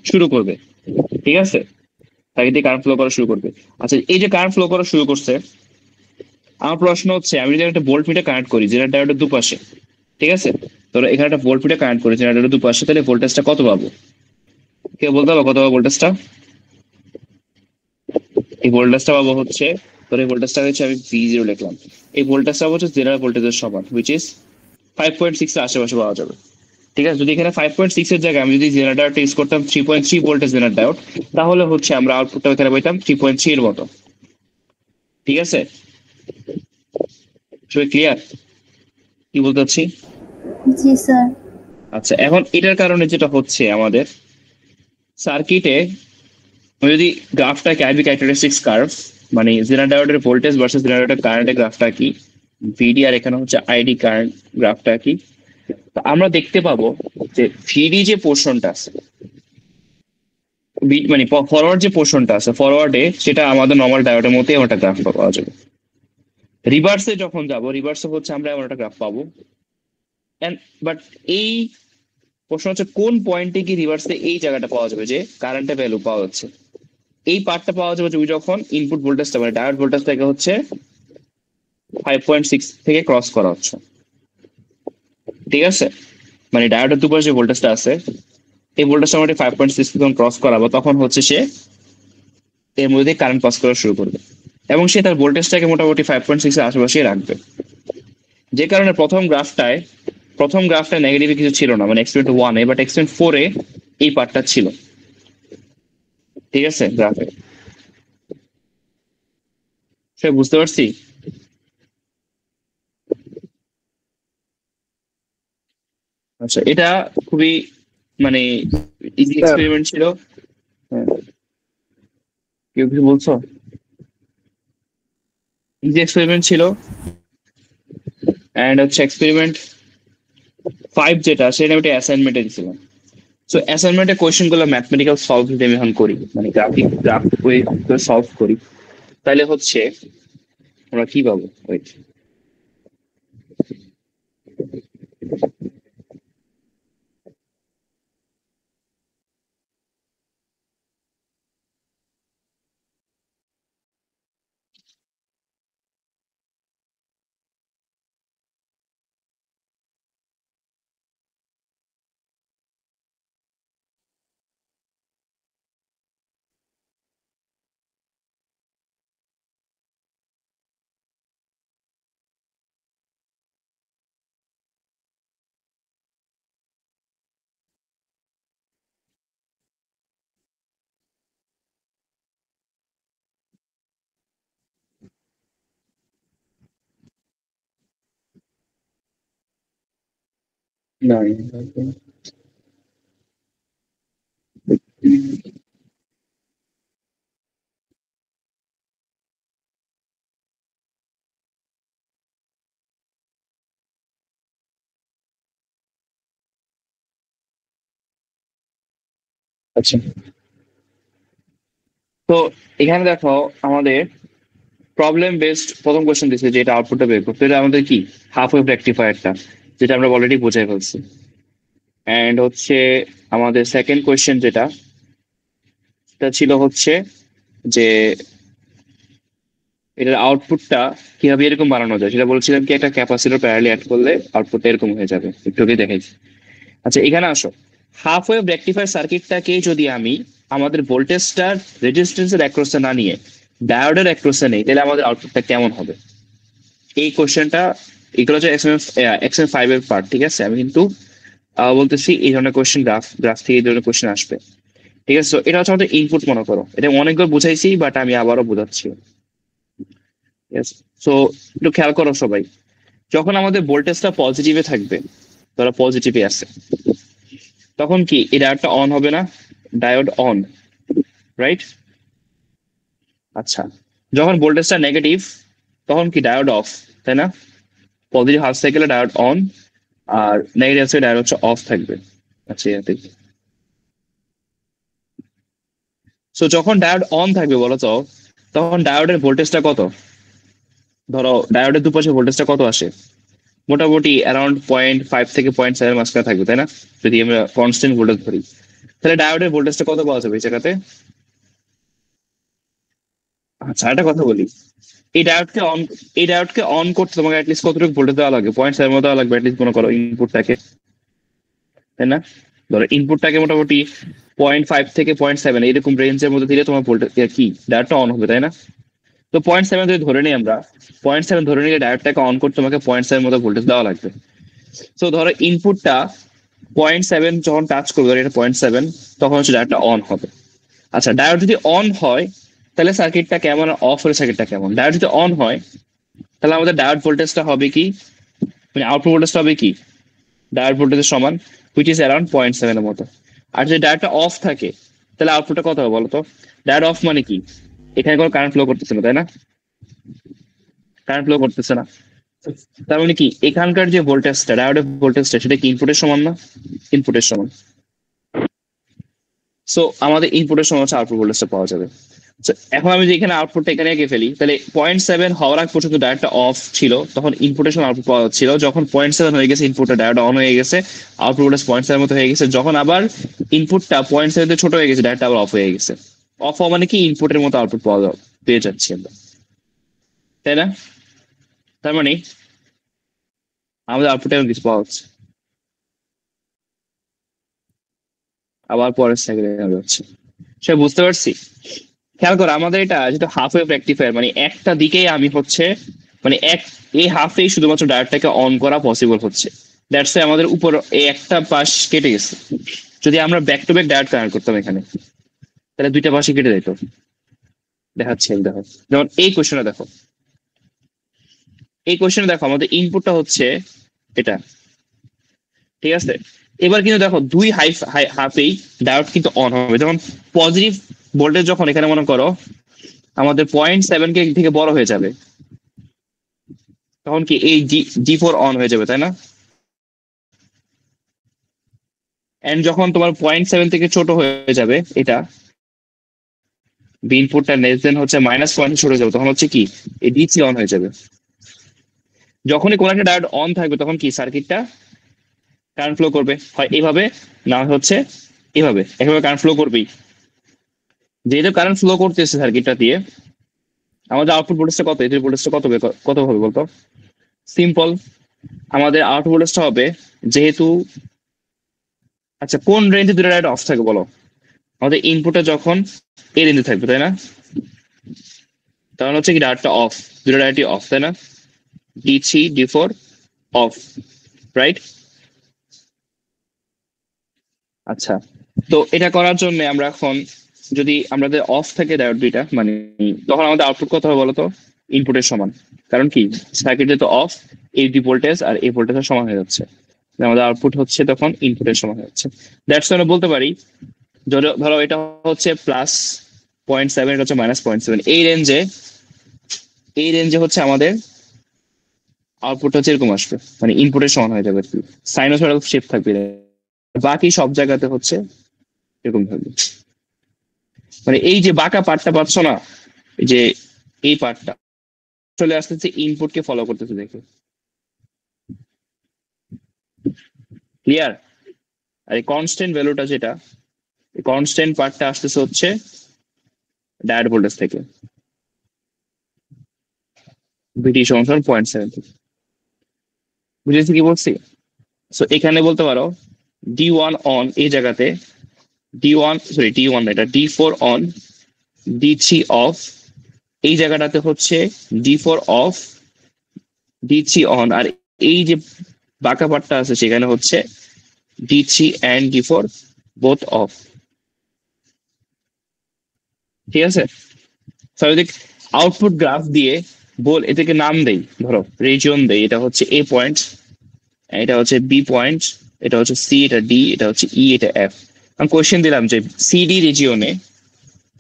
শুরু করবে, ঠিক আছে, সার্কিট দিয়ে কারেন্ট ফ্লো করা শুরু করবে। আচ্ছা, এই যে কারেন্ট ফ্লো করা শুরু করছে, আমার প্রশ্ন হচ্ছে আমি যদি একটা ভোল্ট মিটার কানেক্ট করি জেনারেটর ডায়োডের দুপাশে, ঠিক আছে, ধরো এখানে একটা ভোল্টমিটার কানেক্ট করেছি জেনারেটরের দুপাশে, তাহলে ভোল্টেজটা কত পাবো? কে বলতে পারবো কত পাবো ভোল্টেজটা? এই ভোল্টেজটা পাবো হচ্ছে, ধরো এই ভোল্টেজটা হচ্ছে আমি V0 লিখলাম, এই ভোল্টেজটা হচ্ছে জেনারেল ভোল্টেজের সমান, হুইচ ইজ 5.6 এর আশেপাশে পাওয়া যাবে। ঠিক আছে, যদি এখানে 5.6 এর জায়গায় আমি যদি জেনারেটরটা ইউজ করতাম 3.3 ভোল্টেজ জেনারেটর ডায়োড, তাহলে হচ্ছে আমরা আউটপুটটা এখানে পাইতাম 3.3 এর মতো। ঠিক আছে, সবাই ক্লিয়ার কি বলতে চাচ্ছি? জি স্যার। আচ্ছা, এখন এটার কারণে যেটা হচ্ছে আমাদের সার্কিটে, আমি যদি গ্রাফটাকে আইভি ক্যারেক্টারিস্টিক্স কার্ভ, মানে জেনারেটরের ভোল্টেজ ভার্সেস জেনারেটর কারেন্টের গ্রাফটা কি, ভিডি আর এখানে হচ্ছে আইডি কারেন্ট গ্রাফটা কি, তো আমরা দেখতে পাবো যে ভিডি যে পোর্শনটা আছে, মানে ফরওয়ার্ড যে পোর্শনটা আছে ফরওয়ার্ডে, সেটা আমাদের নর্মাল ডায়োডের মধ্যে এমন একটা গ্রাফ পাওয়া যাবে। রিভার্সে যখন যাব, রিভার্সে হচ্ছে আমরা এমন একটা গ্রাফ পাবো। বাট এই প্রশ্ন হচ্ছে কোন পয়েন্টে কি রিভার্সে এই জায়গাটা পাওয়া যাবে যে কারেন্টের ভ্যালু পাওয়া যাচ্ছে, এই পার্টটা পাওয়া যাবে যখন ইনপুট ভোল্টেজটা মানে ডায়োড ভোল্টেজটাকে হচ্ছে 5.6 থেকে ক্রস করা হচ্ছে। ঠিক আছে, মানে ডায়োডের দুপাশে যে ভোল্টেজটা আছে, এই ভোল্টেজটা আমাদের 5.6 যখন ক্রস করাবো, তখন হচ্ছে সে এর মধ্যে কারেন্ট পাস করা শুরু করবে, এবং সে তার ভোল্টেজটাকে মোটামুটি 5.6 এর আশেপাশে রাখবে। যে কারণে প্রথম গ্রাফটায় নেগেটিভ কিছু ছিল না, মানে এক্সপেরিমেন্ট 1 এ, বাট এক্সপেরিমেন্ট 4 এ এই পার্টটা ছিল। ঠিক আছে, গ্রাফে সে বুঝতে পারছি। আচ্ছা, এটা খুবই মানে ইজি এক্সপেরিমেন্ট ছিল। হ্যাঁ, কেউ কিছু বলছো? ইজি এক্সপেরিমেন্ট ছিল, এন্ড হচ্ছে এক্সপেরিমেন্ট 5 যেটা, সেটা আমি একটা অ্যাসাইনমেন্টে দিয়েছিলাম। সো অ্যাসাইনমেন্টের কোয়েশ্চেন গুলো ম্যাথমেটিক্যাল সলভ যদি আমি এখন করি, মানে গ্রাফ সলভ করি, তাহলে হচ্ছে আমরা কি পাবো? ওয়েট, না, আচ্ছা, তো এখানে দেখো আমাদের প্রবলেম বেসড প্রথম কোশ্চেন দিচ্ছে, যে এটা আউটপুটটা বের করতে, এটা আমাদের কি হাফ ওয়েভ রেকটিফায়ারটা, যেটা আমরা অলরেডি বোঝাই ফেলছি। এন্ড হচ্ছে আমাদের সেকেন্ড কোশ্চেন যেটা, সেটা ছিল হচ্ছে যে এটার আউটপুটটা কিভাবে এরকম বানানো যায়, সেটা বলছিলাম কি একটা ক্যাপাসিটর প্যারালি অ্যাড করলে আউটপুটটা এরকম হয়ে যাবে, একটু আগে দেখাইছি। আচ্ছা, এখানে আসো, হাফ ওয়েভ রেকটিফায়ার সার্কিটটাকে যদি আমি আমাদের ভোল্টেজটার রেজিস্ট্যান্সের অ্যাক্রসে না নিয়ে ডায়োডের অ্যাক্রসে নেই, তাহলে আমাদের আউটপুটটা কেমন হবে? এই কোশ্চেনটা, এগুলো হচ্ছে এক্সএম 5 এর পার্ট। ঠিক আছে, আমি কিন্তু বলতেছি এই ধরনের কোশ্চেন গ্রাফ থেকে এই ধরনের কোশ্চেন আসবে। ঠিক আছে, তো এটা হচ্ছে আমাদের ইনপুট মনে করো, এটা অনেকবার বুঝাইছি, বাট আমি আবারও বোঝাচ্ছি। ঠিক আছে, সো একটু খেয়াল করো সবাই, যখন আমাদের ভোল্টেজটা পজিটিভে থাকবে, ধরো পজিটিভে আছে, তখন কি এই ডায়োডটা অন হবে না? Diode on, right? আচ্ছা, যখন ভোল্টেজটা নেগেটিভ, তখন কি ডায়োড অফ, তাই না? পজিটিভ হাফ সাইকেলে ডায়োড অন, আর নেগেটিভ সাইকেলে ডায়োড হচ্ছে অফ থাকবে। আচ্ছা, এতে সো যখন ডায়োড অন থাকবে বলো তো, তখন ডায়োডের ভোল্টেজটা কত? ধরো ডায়োডের দুপাশে ভোল্টেজটা কত আসে? মোটামুটি অ্যারাউন্ড 0.5 থেকে 0.7 মাঝখানে থাকবে, তাই না? যদি আমরা কনস্ট্যান্ট ভোল্টেজ ধরি, তাহলে ডায়োডের ভোল্টেজটা কত পাওয়া যাবে এই জায়গাতে? আচ্ছা, একটা কথা বলি, এই ডায়োডকে অন করতে তোমাকে অ্যাটলিস্ট কতটুকু ভোল্টেজ দেওয়া লাগবে? 0.7 মতো দেওয়া লাগবে অ্যাটলিস্ট, মনে করো ইনপুটটাকে, তাই না? ধরো ইনপুটটাকে মোটামুটি 0.5 থেকে 0.7 এরকম রেঞ্জের মধ্যে দিলে তোমার ভোল্টেজ কি ডায়োডটা অন হবে, তাই না? তো 0.7 যদি ধরে নিই আমরা, 0.7 ধরে নিলে ডায়োডটাকে অন করতে তোমাকে 0.7 মতো ভোল্টেজ দেওয়া লাগবে। তো ধরো ইনপুটটা 0.7 যখন টাচ করবে, ধরো এটা 0.7, তখন হচ্ছে ডায়োডটা অন হবে। আচ্ছা, ডায়োড যদি অন হয় তাহলে সার্কিটটা কেমন, অফ হলে সার্কিটটা কেমন? ডায়োড যদি অন হয় তাহলে আমাদের ডায়োড ভোল্টেজটা হবে কি, মানে আউটপুট ভোল্টেজটা হবে কি ডায়োড ভোল্টেজের সমান, হুইচ ইজ অ্যারাউন্ড 0.7 এর মতো। আর যদি ডায়োডটা অফ থাকে তাহলে আউটপুটটা কত হবে বলো তো? ডায়োড অফ মানে কি, এখানে কোনো কারেন্ট ফ্লো করতেছে না, তাই না? কারেন্ট ফ্লো করতেছে না, তার মানে কি এখানকার যে ভোল্টেজটা, ডায়োডের ভোল্টেজটা, সেটা কি ইনপুটের সমান না? ইনপুটের সমান। সো আমাদের ইনপুটের সমান হচ্ছে আউটপুট ভোল্টেজটা পাওয়া যাবে। So, এখন আমি যে এখানে আউটপুটটা এখানে এঁকে ফেলি, তাহলে 0.7 হওয়ার আগ পর্যন্ত ডায়োডটা অফ ছিল, তখন ইনপুটের সময় আউটপুট পাওয়া যাচ্ছিল। যখন 0.7 হয়ে গেছে, ইনপুটটা ডায়োড অন হয়ে গেছে, আউটপুট ভোল্টেজ 0.7 মতো হয়ে গেছে। যখন আবার ইনপুটটা 0.7 তে ছোট হয়ে গেছে, ডায়োডটা আবার অফ হয়ে গেছে। অফ হওয়া মানে কি ইনপুটের মতো আউটপুট পেয়ে যাচ্ছি আমরা, তাই না? তার মানে আমাদের আউটপুটে এখন কিছু পাওয়া হচ্ছে। আবার পরের সেকেন্ডে যাচ্ছে, সে বুঝতে পারছি। খেয়াল করো, আমাদের এটা যেটা হাফ ওয়েভ রেকটিফায়ার, মানে একটা দিকেই আমি হচ্ছে, মানে এই হাফেই শুধুমাত্র ডায়োডটাকে অন করা পসিবল হচ্ছে। দ্যাটস আমাদের উপর এই একটা পাশ কেটে গেছে। যদি আমরা back to back diode connect করতাম এখানে, তাহলে দুইটা পাশই কেটে যেত। দেখাচ্ছি আমি, দেখো যেমন এই কোশ্চেনে দেখো, আমাদের ইনপুটটা হচ্ছে এটা, ঠিক আছে? এবার কিন্তু দেখো দুই হাফেই ডায়োড কিন্তু অন হবে। যেমন পজিটিভ ভোল্টেজ যখন এখানে মনে করো আমাদের 0.7 কে থেকে বড় হয়ে যাবে, তখন কি এই G4 অন হয়ে যাবে, তাই না? এন্ড যখন তোমার 0.7 থেকে ছোট হয়ে যাবে, এটা বি ইনপুটটা লেস দেন হচ্ছে -1 ছোট হয়ে যাবে, তখন হচ্ছে কি এই D3 অন হয়ে যাবে। যখনই কোনো একটা ডায়োড অন থাকবে, তখন কি সার্কিটটা কারেন্ট ফ্লো করবে, হয় এইভাবে, না হচ্ছে এইভাবে, একভাবে কারেন্ট ফ্লো করবেই। যেহেতু কারেন্ট ফ্লো করতেছে সার্কিটটা দিয়ে, আমাদের আউটপুট ভোল্টেজটা কত, এদের ভোল্টেজটা কত হবে বলতো? সিম্পল, আমাদের আউটপুট ভোল্টেজটা হবে, যেহেতু, আচ্ছা কোন রেঞ্জে দুটো ডায়োড অফ থাকে বলো? আমাদের ইনপুটটা যখন এই রেঞ্জে থাকবে, তাই না? তখন হচ্ছে কি ডায়োডটা অফ, দুটো ডায়োডই অফ, তাই না? D3 D4 of, right? আচ্ছা, তো এটা করার জন্য আমরা এখন, যদি আমাদের অফ থাকে ডায়োড দুইটা, মানে তখন আমাদের আউটপুট কত হবে বলতো? ইনপুটের সমান। কারণ কি সার্কিটে তো অফ, এই ভোল্টেজ আর এই ভোল্টেজের সমান হয়ে যাচ্ছে, আমাদের আউটপুট হচ্ছে তখন ইনপুটের সমান হয়ে যাচ্ছে। দ্যাটস আমরা বলতে পারি, ধরো এটা হচ্ছে +0.7, এটা হচ্ছে -0.7, এই রেঞ্জে হচ্ছে আমাদের আউটপুট হচ্ছে এরকম আসবে, মানে ইনপুটের সমান হয়ে যাবে, সাইনোসয়েডাল শেপ থাকবে। বাকি সব জায়গাতে হচ্ছে এরকম থাকবে, মানে এই যে বাঁকা পার্টটা পাচ্ছ না, যে এই পার্টটা চলে আসতেছে ইনপুটকে ফলো করতেছে, দেখো ক্লিয়ার? আর এই কনস্ট্যান্ট ভ্যালুটা যেটা, এই কনস্ট্যান্ট পার্টটা আসতেছে হচ্ছে ডায়োড ভোল্টেজ থেকে, ভিটি সমান 0.7 থেকে। বুঝেছি কি বলছি? সো এখানে বলতে পারো D1 অন, এই জায়গাতে D1 এটা D4 অন, D3 অফ, এই জায়গাটাতে হচ্ছে D4 অফ, D3 অন, আর এই যে বাঁকা পার্টটা আছে সেখানে হচ্ছে D3 and D4 both of. ঠিক আছে? যদি আউটপুট গ্রাফ দিয়ে এটাকে নাম দেই, ধরো রিজিয়ন দেই, এটা হচ্ছে A পয়েন্ট, এটা হচ্ছে B পয়েন্ট, এটা হচ্ছে C, এটা D, এটা হচ্ছে E, এটা F। আমি কোয়েশ্চেন দিলাম যে CD রিজিয়নে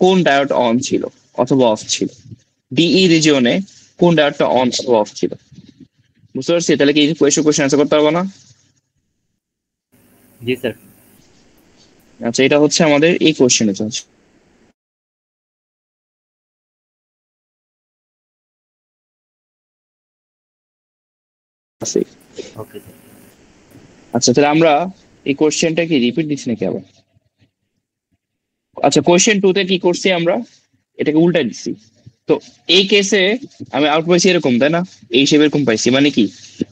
কোন ডায়োড অন ছিল অথবা অফ ছিল, DE রিজিয়নে কোন ডায়োডটা অন অথবা অফ ছিল। বুঝতে পারছি? তাহলে কি কোয়েশ্চেন আনসার করতে পারবো না? জি স্যার। আচ্ছা, এটা হচ্ছে আমাদের এই কোয়েশ্চেনের জন্য। Okay sir. আচ্ছা, তাহলে আমরা এই কোয়েশ্চেনটা কি রিপিট দিচ্ছি নাকি আবার? আচ্ছা, কোয়েশ্চেন 2 তে কি করছি আমরা, এটাকে উল্টা দিচ্ছি। তো এই কেসে আমি আউটপুট পাইছি এরকম, তাই না? এই হিসেবে এরকম পাইছি, মানে কি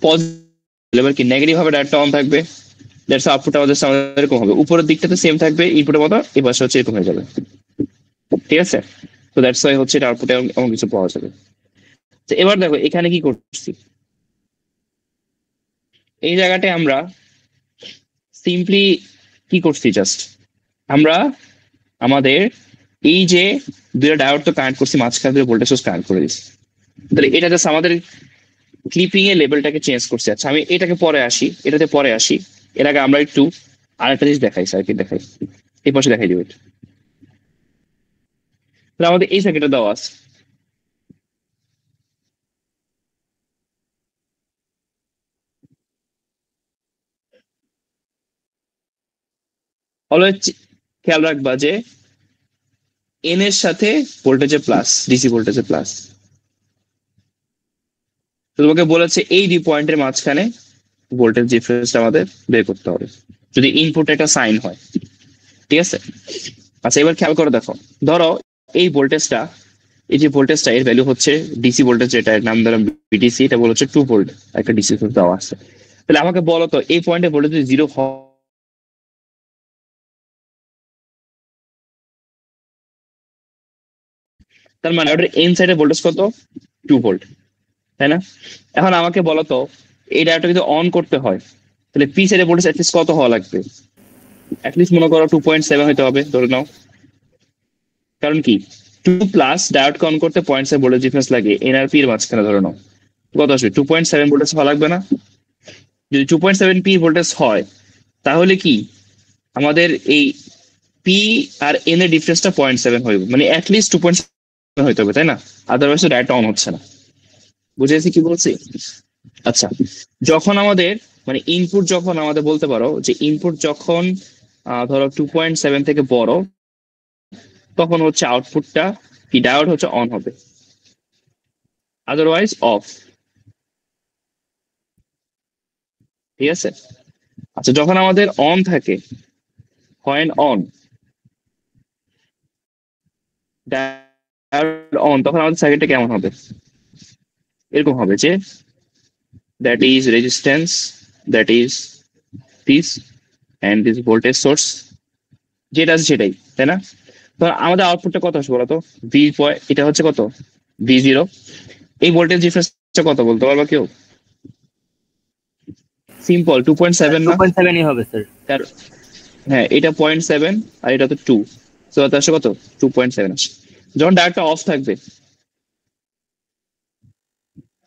পজিটিভ এবার কি নেগেটিভ হবে, ডায়োডটা অন থাকবে, দ্যাটস আউটপুট আমাদের এরকম হবে, উপরের দিকটাতে সেম থাকবে ইনপুটের মতো, এই পাশে হচ্ছে এরকম হয়ে যাবে, ঠিক আছে? তো দ্যাটস ওয়াই হচ্ছে এটা আউটপুটে এমন কিছু পাওয়া যাবে। তো এবার দেখো এখানে কি করছি, এই জায়গাটায় আমরা সিম্পলি কি করছি, জাস্ট আমরা আমাদের এই যে দুইটা ডায়োড তো কানেক্ট করছি, মাঝখান থেকে ভোল্টেজ সোর্স কানেক্ট করে দিচ্ছি, তাহলে এটা জাস্ট আমাদের ক্লিপিং এর লেভেলটাকে চেঞ্জ করছে। আচ্ছা আমি এটাকে পরে আসি, এটাতে পরে আসি, এর আগে আমরা একটু আরেকটা জিনিস দেখাই, সার্কিট দেখাই, এই পাশে দেখাই দিব। তাহলে আমাদের এই সার্কিটটা দেওয়া আছে, অলওয়েজ খেয়াল রাখবা যে এন এর সাথে ভোল্টেজে প্লাস, ডিসি ভোল্টেজে প্লাস। তো তোমাকে বলেছে এই দুই পয়েন্টের মাঝখানে ভোল্টেজ ডিফারেন্সটা আমাদের বের করতে হবে যদি ইনপুট একটা সাইন হয়, ঠিক আছে? আচ্ছা এবার খেয়াল করে দেখো, ধরো এই ভোল্টেজটা, এই যে ভোল্টেজটা এর ভ্যালু হচ্ছে ডিসি ভোল্টেজ, যেটা এর নাম ধরলাম বিডিসি, এটা বলা হচ্ছে 2 ভোল্ট, একটা ডিসি সোর্স দেওয়া আছে। তাহলে আমাকে বলো তো এই পয়েন্টে ভোল্টেজ যদি 0 হয়, তার মানে ওটার এন সাইডে ভোল্টেজ কত? 2 ভোল্ট, তাই না? এখন আমাকে বলো তো এই ডায়োডটা যদি অন করতে হয় তাহলে পি সাইডে ভোল্টেজ অ্যাটলিস্ট কত হওয়া লাগবে? অ্যাটলিস্ট মনে করো 2.7 হইতে হবে ধরে নাও, কারণ কি 2 প্লাস ডায়োডকে অন করতে 0.7 ভোল্টেজ ডিফারেন্স লাগে এনআরপি এর মাঝখানে, ধরে নাও কত আসবে? 2.7 ভোল্টেজ হওয়া লাগবে না? যদি 2.7 পি ভোল্টেজ হয় তাহলে কি আমাদের এই পি আর এন এর ডিফারেন্সটা 0.7 হইবে, মানে অ্যাটলিস্ট 2.7 হইতে হবে, তাই না? আদারওয়াইজ ডায়োডটা অন হচ্ছে না। বুঝেছি কি বলছি? আচ্ছা যখন আমাদের মানে ইনপুট, যখন আমাদের বলতে পারো যে ইনপুট যখন ধরো 2.7 থেকে বড়, তখন হচ্ছে আউটপুটটা কি ডায়োড হচ্ছে অন হবে, আদারওয়াইজ অফ, ঠিক আছে? আচ্ছা যখন আমাদের অন থাকে, হোয়েন অন ডায়োড অন, তখন আমাদের সার্কিটটা কেমন হবে? এরকম হবে যে that is resistance, that is this, and this voltage source, যেটা আছে সেটাই, তাই না? তো আমাদের আউটপুটটা কত আসবে বলতো? ভি, এটা হচ্ছে কত? V0। এই ভোল্টেজ ডিফারেন্সটা কত বলতে পারবা কেউ? সিম্পল 2.7 না? 2.7 হবে স্যার। হ্যাঁ এটা 0.7 আর এটা তো 2, তো তার আসে কত? 2.7 আসে। যখন ডায়োডটা অফ থাকবে,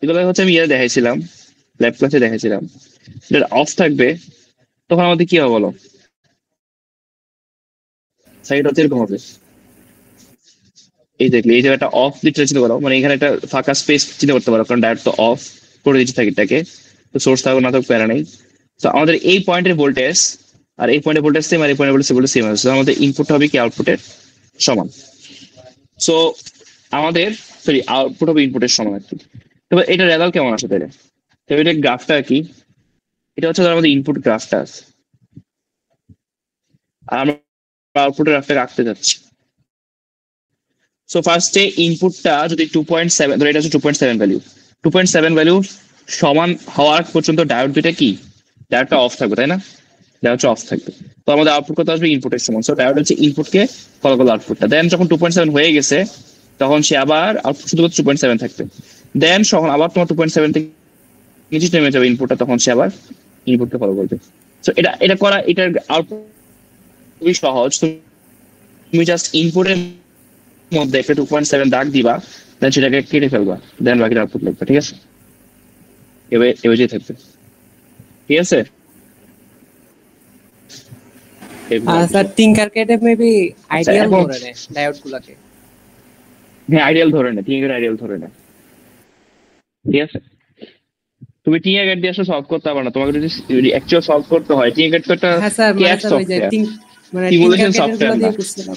এগুলো হচ্ছে আমি দেখাইছিলাম, ল্যাব ক্লাসে দেখাইছিলাম, এটা অফ থাকবে, তখন আমাদের কি হবে বলো? সাইড হচ্ছে এরকম হবে, এই দেখলে এই জায়গাটা অফ দিকটা চিন্তা করো, মানে এখানে একটা ফাঁকা স্পেস চিন্তা করতে পারো, কারণ ডায়োড তো অফ করে দিচ্ছে সার্কিটটাকে, তো সোর্স থাকুক না থাকুক প্যারা নেই। তো আমাদের এই পয়েন্টের ভোল্টেজ আর এই পয়েন্টের ভোল্টেজ সেম, আর এই পয়েন্টের ভোল্টেজ সেম আছে, আমাদের ইনপুট হবে কি আউটপুটের সমান। সো আমাদের সরি আউটপুট হবে ইনপুটের সমান আর কি। তবে এটা রেজাল্ট কেমন আসে তাহলে? তবে এটা গ্রাফটা কি, এটা হচ্ছে ধর আমাদের ইনপুট গ্রাফটা আছে, আর আমরা আউটপুটের গ্রাফটাকে আঁকতে যাচ্ছি। সো ফার্স্টে ইনপুটটা যদি 2.7, ধর এটা হচ্ছে 2.7 ভ্যালু, 2.7 ভ্যালু সমান হওয়ার পর্যন্ত ডায়োড দুইটা কি, ডায়োডটা অফ থাকবে, তাই না? ডায়োডটা অফ থাকবে, তো আমাদের আউটপুট কত আসবে? ইনপুটের সমান। সো ডায়োড হচ্ছে ইনপুটকে ফলো করলো আউটপুটটা, দেন যখন 2.7 হয়ে গেছে তখন সে আবার আউটপুট শুধুমাত্র 2.7 থাকবে, দেন যখন আবার তোমার 2.7 থেকে নিচে নেমে যাবে ইনপুটটা, তখন সে আবার ইনপুটকে ফলো করবে। সো এটা করা, এটার আউটপুট খুবই সহজ, তুমি জাস্ট ইনপুটের মধ্যে একটা 2.7 দাগ দিবা, দেন সেটাকে কেটে ফেলবা, দেন বাকি আউটপুট লিখবা, ঠিক আছে? এভাবে থাকবে, ঠিক আছে? স্যার টিঙ্কারকেটে মেবি আইডিয়াল এখন- ধরে নেয় ডায়োড গুলাকে। হ্যাঁ আইডিয়াল ধরে না, টিএর আইডিয়াল ধরে না, ঠিক আছে? তুমি টিএ গেট দিয়ে আসলে সলভ করতে পারবে না, তোমাকে যদি অ্যাকচুয়াল সলভ করতে হয়, টিএ গেট তো একটা হ্যাঁ স্যার, মানে ক্যাট স্যার ওই যে সফটওয়্যার, মানে Simulation টিঙ্কারকেটের software গুলো দিয়ে না। করছিলাম।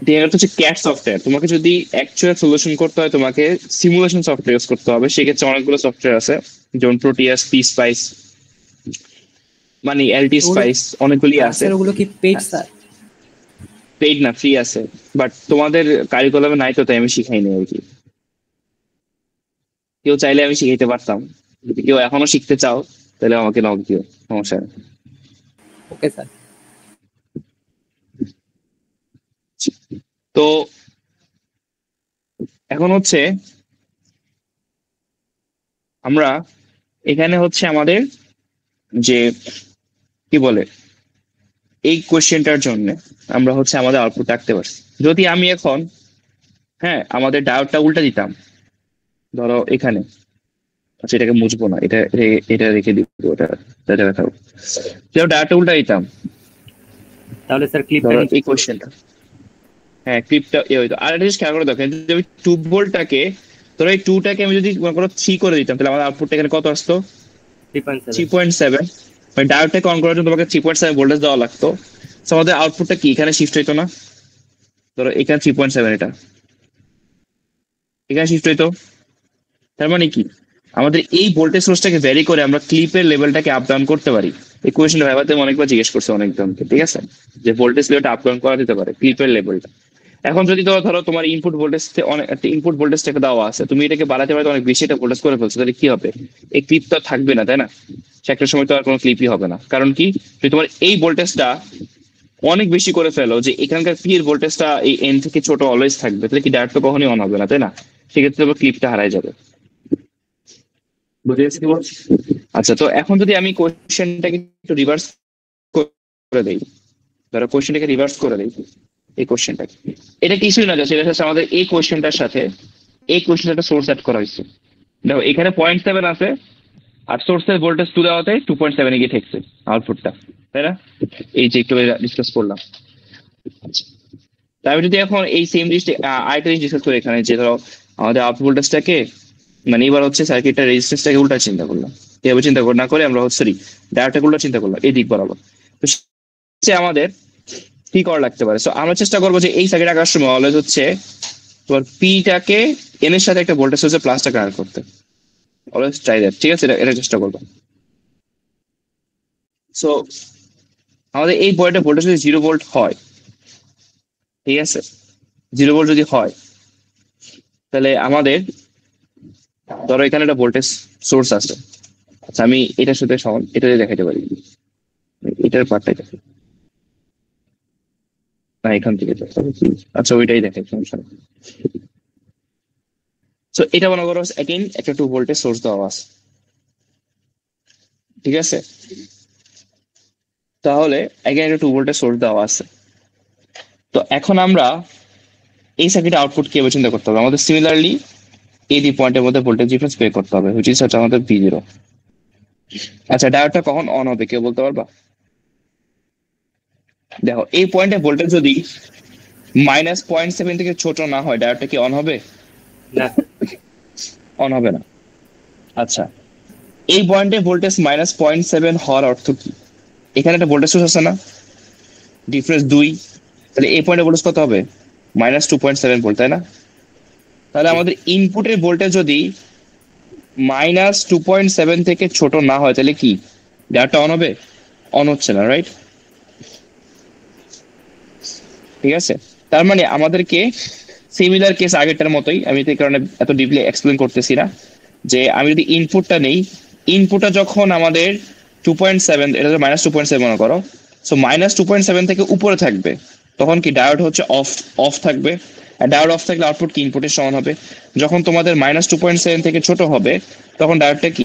টিএ গেট হচ্ছে ক্যাট সফটওয়্যার, তোমাকে যদি অ্যাকচুয়াল সলিউশন করতে হয় তোমাকে সিমুলেশন সফটওয়্যার ইউজ করতে হবে। সেক্ষেত্রে অনেকগুলো সফটওয়্যার আছে, যেমন প্রোটিয়াস, পি স্পাইস, মানে এলটি স্পাইস, অনেকগুলি আছে। স্যার ওগুলো কি পেইড স্যার? পেইড না, ফ্রি আছে, বাট তোমাদের কারিকুলামে নাই তো, তাই আমি শিখাইনি আর কি। কেউ চাইলে আমি শিখাইতে পারতাম, যদি কেউ এখনো শিখতে চাও তাহলে আমাকে নক দিও, সমস্যা নেই। Okay sir. তো এখন হচ্ছে আমরা এখানে হচ্ছে আমাদের যে কি বলে এই কোশ্চেনটার জন্য আমরা হচ্ছে আমাদের আউটপুট রাখতে পারছি। যদি আমি এখন হ্যাঁ আমাদের ডায়োডটা উল্টা দিতাম, ধরো এখানে, আচ্ছা এটাকে মুছবো না, এটা রেখে দিব, ওটা জায়গা থাকবো, ডায়োডটা উল্টা দিতাম, তাহলে স্যার ক্লিপটা ধরো এই কোশ্চেনটা, হ্যাঁ ক্লিপটা হইতো। আর একটা জিনিস খেয়াল করে দেখেন, যদি আমি 2 ভোল্টটাকে, ধরো এই 2টাকে আমি যদি মনে করো 3 করে দিতাম, তাহলে আমার আউটপুটটা এখানে কত আসতো? 3.7। মানে ডায়োডটাকে অন করার জন্য তোমাকে 3.7 ভোল্টেজ দেওয়া লাগতো। তো আমাদের আউটপুটটা কি এখানে শিফট হইতো না? ধরো এখানে 3.7, এটা এখানে শিফট হইতো। তার মানে কি আমাদের এই ভোল্টেজ সোর্সটাকে ভ্যারি করে আমরা ক্লিপের লেভেলটাকে আপ ডাউন করতে পারি। এই কোয়েশ্চেনটা ভাইবাতে অনেকবার জিজ্ঞেস করছে অনেকজনকে, ঠিক আছে, যে ভোল্টেজ লেভেলটা আপ ডাউন করা যেতে পারে ক্লিপের লেভেলটা। এখন যদি ধরো তোমার ইনপুট ভোল্টেজ একটা ইনপুট ভোল্টেজটাকে দেওয়া আছে, তুমি এটাকে বাড়াতে পারতে অনেক বেশি এটা ভোল্টেজ করে ফেলছো, তাহলে কি হবে? এই ক্লিপ তো আর থাকবে না, তাই না? সে একটা সময় তো আর কোনো ক্লিপই হবে না। কারণ কি, যদি তোমার এই ভোল্টেজটা অনেক বেশি করে ফেলো, যে এখানকার পি এর ভোল্টেজটা এই এন থেকে ছোট অলওয়েজ থাকবে, তাহলে কি ডায়োড তো কখনোই অন হবে না, তাই না? সেক্ষেত্রে তোমার ক্লিপটা হারাই যাবে। বুঝে গেছি কি বলছি? আচ্ছা, তো এখন যদি আমি কোশ্চেনটাকে একটু রিভার্স করে দেই, ধরো কোশ্চেনটাকে রিভার্স করে দেই, এই কোশ্চেনটাকে, এটা কিছুই না, সেটা হচ্ছে আমাদের এই কোশ্চেনটার সাথে এই কোশ্চেনটা সোর্স অ্যাড করা হয়েছে। দেখো এখানে 0.7 আছে, আর সোর্সের ভোল্টেজ 2 দেওয়াতে 2.7 গিয়ে ঠেকছে আউটপুটটা, তাই না? এই যে একটু ডিসকাস করলাম। আচ্ছা, তারপরে যদি এখন এই সেম জিনিসটা আরেকটা জিনিস ডিসকাস করি এখানে, যে ধরো আমাদের আউটপুট ভোল্টেজটাকে, মানে এবার হচ্ছে সার্কিটটা রেজিস্ট্যান্সটাকে উল্টা চিন্তা করলাম, এভাবে চিন্তা না করে আমরা হচ্ছে ডায়োডটাকে উল্টা চিন্তা করলাম এই দিক বরাবর। তো সে আমাদের কি করা লাগতে পারে? সো আমরা চেষ্টা করবো যে এই সার্কিট আঁকার সময় অলওয়েজ হচ্ছে তোমার পিটাকে এন এর সাথে একটা ভোল্টেজ সোর্সের প্লাসটা কানেক্ট করতে, অলওয়েজ ট্রাই দ্যাট, ঠিক আছে? এটা চেষ্টা করবো। সো আমাদের এই পয়েন্টে ভোল্টেজ যদি 0 ভোল্ট হয়, ঠিক আছে, 0 ভোল্ট যদি হয়, তাহলে আমাদের ধরো এখানে একটা ভোল্টেজ সোর্স আছে। আচ্ছা, আমি এটার সাথে এটা দেখাতে পারি, এটার পার্টটাই দেখাই না, এখান থেকে আচ্ছা ওইটাই দেখাই, সমস্যা নেই। সো এটা মনে করো এগেইন একটা 2 ভোল্টেজ সোর্স দেওয়া আছে, ঠিক আছে? তাহলে এগেইন একটা 2 ভোল্টেজ সোর্স দেওয়া আছে। তো এখন আমরা এই সার্কিটের আউটপুট কিভাবে চিন্তা করতে হবে? আমাদের সিমিলারলি এই দুই পয়েন্টের মধ্যে ভোল্টেজ ডিফারেন্স বের করতে হবে, হুইচ ইজ হচ্ছে আমাদের V0। আচ্ছা, ডায়োডটা কখন অন হবে কেউ বলতে পারবা? দেখো এই পয়েন্টে ভোল্টেজ যদি -0.7 থেকে ছোট না হয়, ডায়োডটা কি অন হবে? না, অন হবে না। আচ্ছা, এই পয়েন্টে ভোল্টেজ -0.7 হওয়ার অর্থ কি? এখানে একটা ভোল্টেজ সোর্স আছে না, ডিফারেন্স 2, তাহলে এই পয়েন্টে ভোল্টেজ কত হবে? -2.7 ভোল্ট, তাই না? তাহলে আমাদের ইনপুটের ভোল্টেজ যদি -2.7 থেকে ছোট না হয়, তাহলে কি ডায়োডটা অন হবে? অন হচ্ছে না, রাইট? ঠিক আছে, তার মানে আমাদেরকে সিমিলার কেস আগেরটার মতোই, আমি এই কারণে এত ডিপলি এক্সপ্লেন করতেছি না, যে আমি যদি ইনপুটটা নেই, ইনপুটটা যখন আমাদের 2.7, এটা -2.7 মনে করো, সো -2.7 থেকে উপরে থাকবে, তখন কি ডায়োড হচ্ছে অফ থাকবে। আর ডায়োড অফ থাকলে আউটপুট কি ইনপুটের সমান হবে। যখন তোমাদের -2.7 থেকে ছোট হবে, তখন ডায়োডটা কি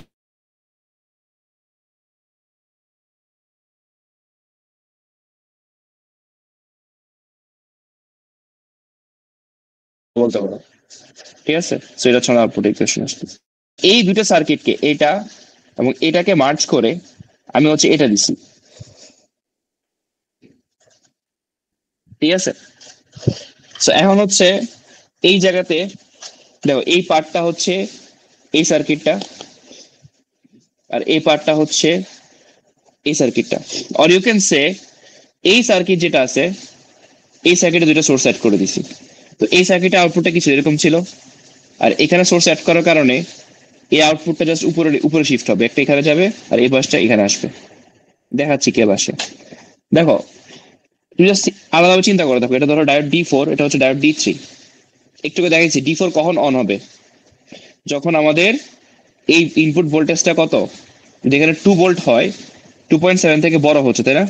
বলতে পারো, ঠিক আছে? সো এটা হচ্ছে আউটপুট ইকুয়েশন আসছে। এই দুটো সার্কিটকে, এটা এবং এটাকে মার্জ করে আমি হচ্ছে এটা দিছি, ঠিক আছে? সো এখন হচ্ছে এই জায়গাতে দেখো, এই পার্টটা হচ্ছে এই সার্কিটটা, আর এই পার্টটা হচ্ছে এই সার্কিটটা। অর ইউ ক্যান সে এই সার্কিট যেটা আছে, এই সার্কিটে দুটো সোর্স অ্যাড করে দিছি। তো এই সার্কিটের আউটপুটটা কিছু এরকম ছিল, আর এখানে সোর্স অ্যাড করার কারণে এই আউটপুটটা জাস্ট উপরে শিফট হবে, একটা এখানে যাবে আর এই বাসটা এখানে আসবে। দেখাচ্ছি কে বাসে। দেখো তুমি জাস্ট আলাদাভাবে চিন্তা করে দেখো, এটা ধরো ডায়োড D4, এটা হচ্ছে ডায়োড D3। একটু দেখাচ্ছি D4 কখন অন হবে, যখন আমাদের এই ইনপুট ভোল্টেজটা কত, যেখানে 2 ভোল্ট হয় 2.7 থেকে বড় হচ্ছে, তাই না?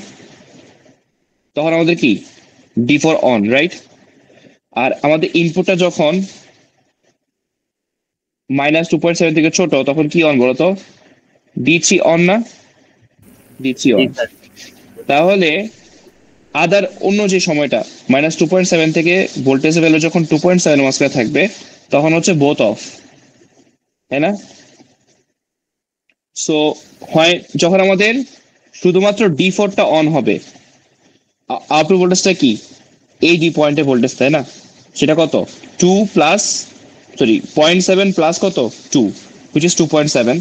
তখন আমাদের কি D4 অন, রাইট? আর আমাদের ইনপুটটা যখন -2.7 থেকে ছোট, তখন কি অন বলতো? D3 অন না? D3 G on. স্যার। তাহলে আদার অন্য যে সময়টা -2.7 থেকে ভোল্টেজ ভ্যালু যখন 2.7 মাঝখানে থাকবে, তখন হচ্ছে বোথ অফ, তাই না? সো হয় যখন আমাদের শুধুমাত্র D4টা অন হবে, আউটপুট ভোল্টেজটা কি এই ডি পয়েন্টে ভোল্টেজ, তাই না? সেটা কত? 0.7 প্লাস কত 2, which is 2.7।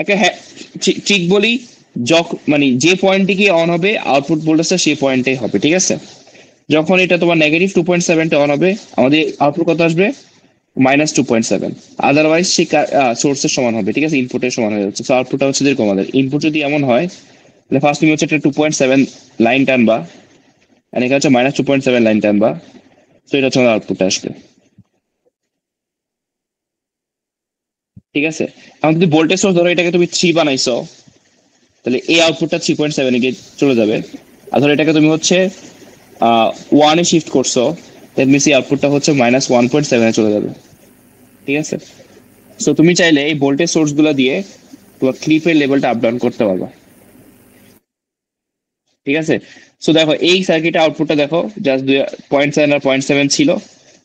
একটা হ্যাঁ ঠিক বলি, মানে যে পয়েন্টে গিয়ে অন হবে আউটপুট ভোল্টেজটা সেই পয়েন্টেই হবে, ঠিক আছে? যখন এটা তোমার -2.7 অন হবে, আমাদের আউটপুট কত আসবে? -2.7। আদারওয়াইজ সে সোর্সের সমান হবে, ঠিক আছে, ইনপুটের সমান হয়ে যাচ্ছে। তো আউটপুটটা হচ্ছে যেরকম আমাদের ইনপুট যদি এমন হয়, তাহলে ফার্স্ট তুমি হচ্ছে একটা 2.7 লাইন টানবা, আর এখানে হচ্ছে -2.7 লাইন টানবা, তো এটা হচ্ছে আমাদের আউটপুটটা আসবে, ঠিক আছে? এখন যদি ভোল্টেজ সোর্স ধরো এটাকে তুমি 3 বানাইছো, তাহলে এই আউটপুটটা 3.7 এ গিয়ে চলে যাবে। আর ধরো এটাকে তুমি হচ্ছে 1 এ শিফট করছো, দ্যাট মিনস এই আউটপুটটা হচ্ছে -1.7 এ চলে যাবে, ঠিক আছে? সো তুমি চাইলে এই ভোল্টেজ সোর্স গুলো দিয়ে তোমার ক্লিপের লেভেলটা আপ ডাউন করতে পারবা, ঠিক আছে? সো দেখো এই সার্কিটে আউটপুটটা দেখো, জাস্ট 0.7 আর 0.7 ছিল,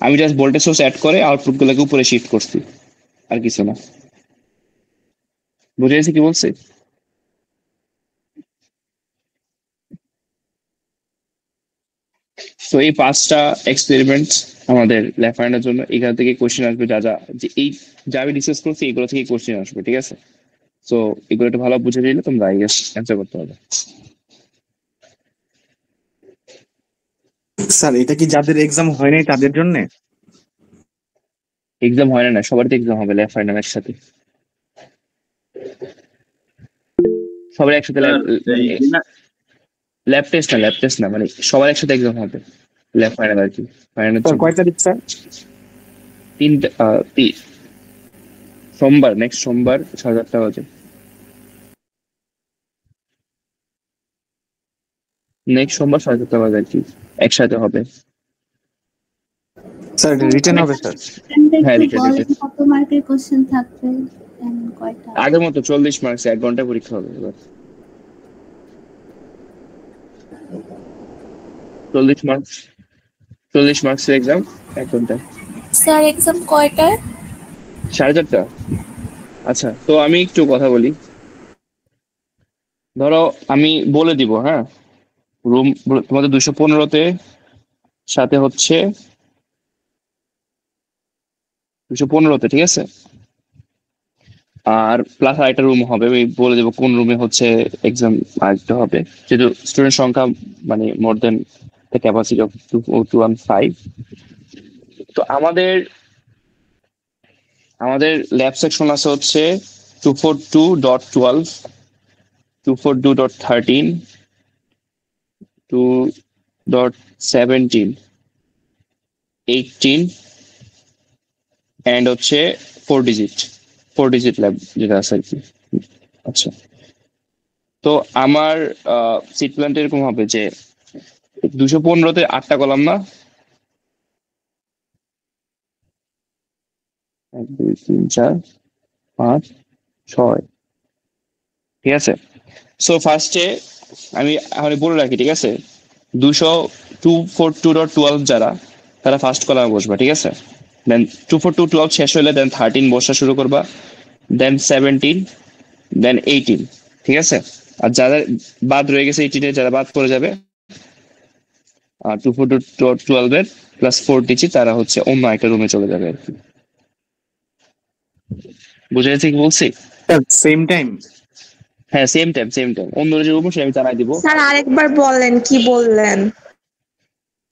আমি জাস্ট ভোল্টেজ সোর্স অ্যাড করে আউটপুট গুলোকে উপরে শিফট করছি, আর কিছু না। বুঝে গেছি কি বলছি? তো এই 5টা এক্সপেরিমেন্ট আমাদের ল্যাব ফাইন্ডের জন্য, এখান থেকে কোশ্চেন আসবে, যে এই যা আমি ডিসকাস করছি এগুলো থেকে কোশ্চেন আসবে, ঠিক আছে? সো এগুলো একটু ভালো বুঝে নিলে তোমরা অ্যান্সার করতে হবে। স্যার এটা কি যাদের এক্সাম হয় নাই তাদের জন্য? এক্সাম হয় না, সবারই এক্সাম হবে ল্যাব ফাইনাল একসাথে, সবার একসাথে ল্যাব টেস্ট না, মানে সবার একসাথে এক্সাম হবে ল্যাব ফাইনাল আর কি। ফাইনাল স্যার কয় তারিখ স্যার? 3 সোমবার, নেক্সট সোমবার 7:30 বাজে। নেক্সট সোমবার 7:30 বাজে আর কি, একসাথে হবে। স্যার রিটেন হবে স্যার? হ্যাঁ, একটু written, বলেন কত মার্কের কোশ্চেন থাকবে and কয়টা? আগের মতো 40 মার্কস, 1 ঘন্টা পরীক্ষা হবে এবার। 40 মার্কসের এক্সাম, 1 ঘন্টা। স্যার এক্সাম কয়টায়? 4:30। আচ্ছা, তো আমি একটু কথা বলি। ধরো আমি বলে দিব, হ্যাঁ, রুম তোমাদের 215-তে, সাথে হচ্ছে 215-তে, ঠিক আছে? আর প্লাস আরেকটা রুম হবে, আমি বলে দেবো কোন রুমে হচ্ছে এক্সাম আসতে হবে, যেহেতু স্টুডেন্ট সংখ্যা মানে মোর দেন দ্য ক্যাপাসিটি অফ 215। তো আমাদের ল্যাব সেকশন আছে হচ্ছে 242.12, 242.13, 2.17, 18 এন্ড হচ্ছে 4 ডিজিট ল্যাব যেটা আছে আর কি। আচ্ছা, তো আমার সিট প্ল্যানটা এরকম হবে যে 215-তে 8টা কলাম না, 1 2 3 4 5 6, ঠিক আছে? সো ফার্স্টে আমি এখন বলে রাখি, ঠিক আছে, 242.12 যারা, তারা ফার্স্ট কলামে বসবা, ঠিক আছে? দেন 242.12 শেষ হলে দেন 13 বসা শুরু করবা, দেন 17, দেন 18, ঠিক আছে? আর যারা বাদ রয়ে গেছে 18-এ, যারা বাদ পড়ে যাবে 242.12-এর প্লাস 4 ডিজিট, তারা হচ্ছে অন্য একটা রুমে চলে যাবে আর কি। বুঝে গেছে কি বলছি? Sir same time? হ্যাঁ, সেম টাইম অন্য যে রুম সে আমি জানাই দিব। স্যার আরেকবার বলেন কি বললেন?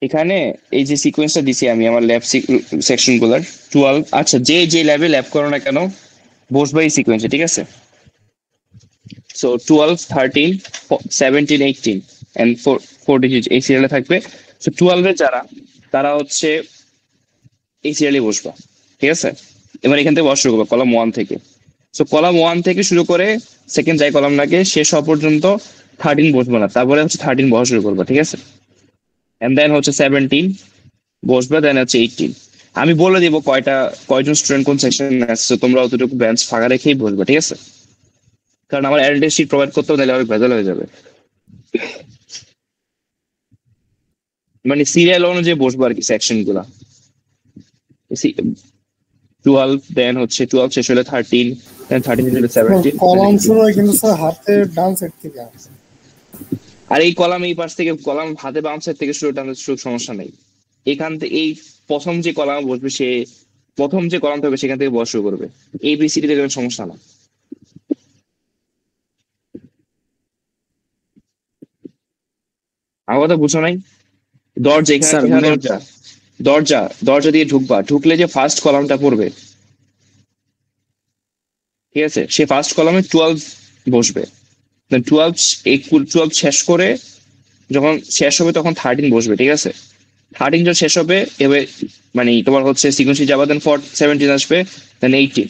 এখানে এই যে সিকোয়েন্সটা দিছি আমি আমার ল্যাব সেকশন গুলার 12, আচ্ছা যে ল্যাবে ল্যাব করো না কেন বসবে এই সিকোয়েন্সে, ঠিক আছে? সো 12, 13, 17, 18 এন্ড ফোর ডিজিট এই সিরিয়ালে থাকবে। সো 12 এর যারা তারা হচ্ছে এই সিরিয়ালে বসবা, ঠিক আছে? এবার এখান থেকে বসা শুরু করবো কলাম 1 থেকে। সো কলাম 1 থেকে শুরু করে সেকেন্ড যাই কলাম লাগে শেষ হওয়া পর্যন্ত 13 বসবো না, তারপরে হচ্ছে 13 বসা শুরু করবো, ঠিক আছে? এন্ড দেন হচ্ছে 17 বসবে, দেন হচ্ছে 18। আমি বলে দিব কয়জন স্টুডেন্ট কোন সেকশনে আসছে, তোমরা অতটুকু বেঞ্চ ফাঁকা রেখেই বসবে, ঠিক আছে? কারণ আমার অ্যাটেন্ডেন্স শিট প্রোভাইড করতে হলে অনেক ভেজাল হয়ে যাবে। মানে সিরিয়াল অনুযায়ী বসবো আর কি সেকশন গুলা। 12 দেন হচ্ছে 12 শেষ হলে 13, দেন 13 শেষ হলে 17। কলাম শুরু হয় কিন্তু স্যার হাতে ডান সাইড থেকে আসে। আর এই কলাম এই পাশ থেকে কলাম হাতে বাম সাইড থেকে শুরু টানতে সমস্যা নেই। এখান থেকে এই প্রথম যে কলাম বসবে সে প্রথম যে কলাম থাকবে সেখান থেকে বসা শুরু করবে। ABCD থেকে কোনো সমস্যা না। আমার কথা বুঝো নাই? দরজা এখানে স্যার, এখানে দরজা দিয়ে ঢুকবা, ঢুকলে যে ফার্স্ট কলামটা পড়বে, ঠিক আছে? সে ফার্স্ট কলামে 12 বসবে। 12 শেষ করে যখন শেষ হবে তখন 13 বসবে, ঠিক আছে? 13 যখন শেষ হবে এবার মানে তোমার হচ্ছে সিকোয়েন্সে যাবা, দেন 17 আসবে, দেন 18।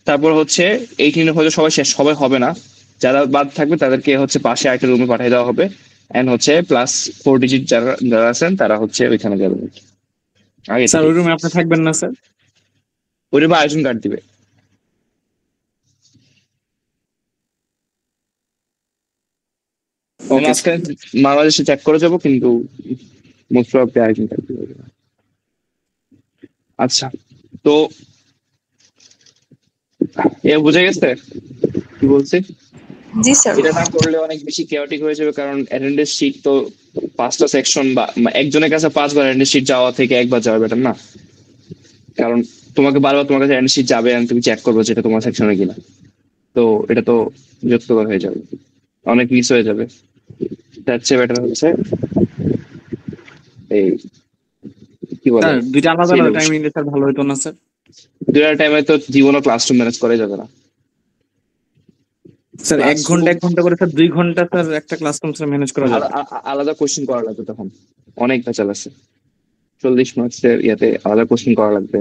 তারপর হচ্ছে 18 হয়তো সবাই হবে না, যারা বাদ থাকবে তাদেরকে হচ্ছে পাশে একটা রুমে পাঠিয়ে দেওয়া হবে। এন্ড হচ্ছে প্লাস 4 ডিজিট যারা আছেন তারা হচ্ছে ওইখানে যাবেন আগে স্যার ওই রুমে আপনি থাকবেন না স্যার? ওই রুমে আয়োজন কার্ড দিবে। ও মাঝখানে বাংলাদেশে চেক করে যাবো, কিন্তু মোস্ট প্রবাবলি আয়োজন কার্ড দিবে। আচ্ছা, তো এ বুঝে গেছে কি বলছি? জি স্যার। এটা না করলে অনেক বেশি কেওয়াটিক হয়ে যাবে, কারণ অ্যাটেন্ডেন্স শিট তো 5টা সেকশন বা একজনের কাছে 5বার অ্যাটেন্ডেন্স শিট যাওয়া থেকে একবার যাওয়া বেটার না? কারণ তোমাকে বারবার তোমার কাছে অ্যাটেন্ডেন্স শিট যাবে আর তুমি চেক করবে যেটা তোমার সেকশনে কিনা, তো এটা তো বিরক্তকর হয়ে যাবে, অনেক মিস হয়ে যাবে। তার চেয়ে বেটার হচ্ছে এই কি বলে স্যার দুইটা আলাদা আলাদা টাইম নিলে স্যার ভালো হতো না স্যার? দুটা টাইমে তো জীবনও ক্লাসরুম ম্যানেজ করা যাবে না। স্যার 1 ঘন্টা করে স্যার 2 ঘন্টা স্যার একটা ক্লাসরুম স্যার ম্যানেজ করা যাবে? আলাদা কোশ্চেন করা লাগবে, তখন অনেক ভেজাল আছে। 40 মার্কসের ইয়াতে আলাদা কোশ্চেন করা লাগবে।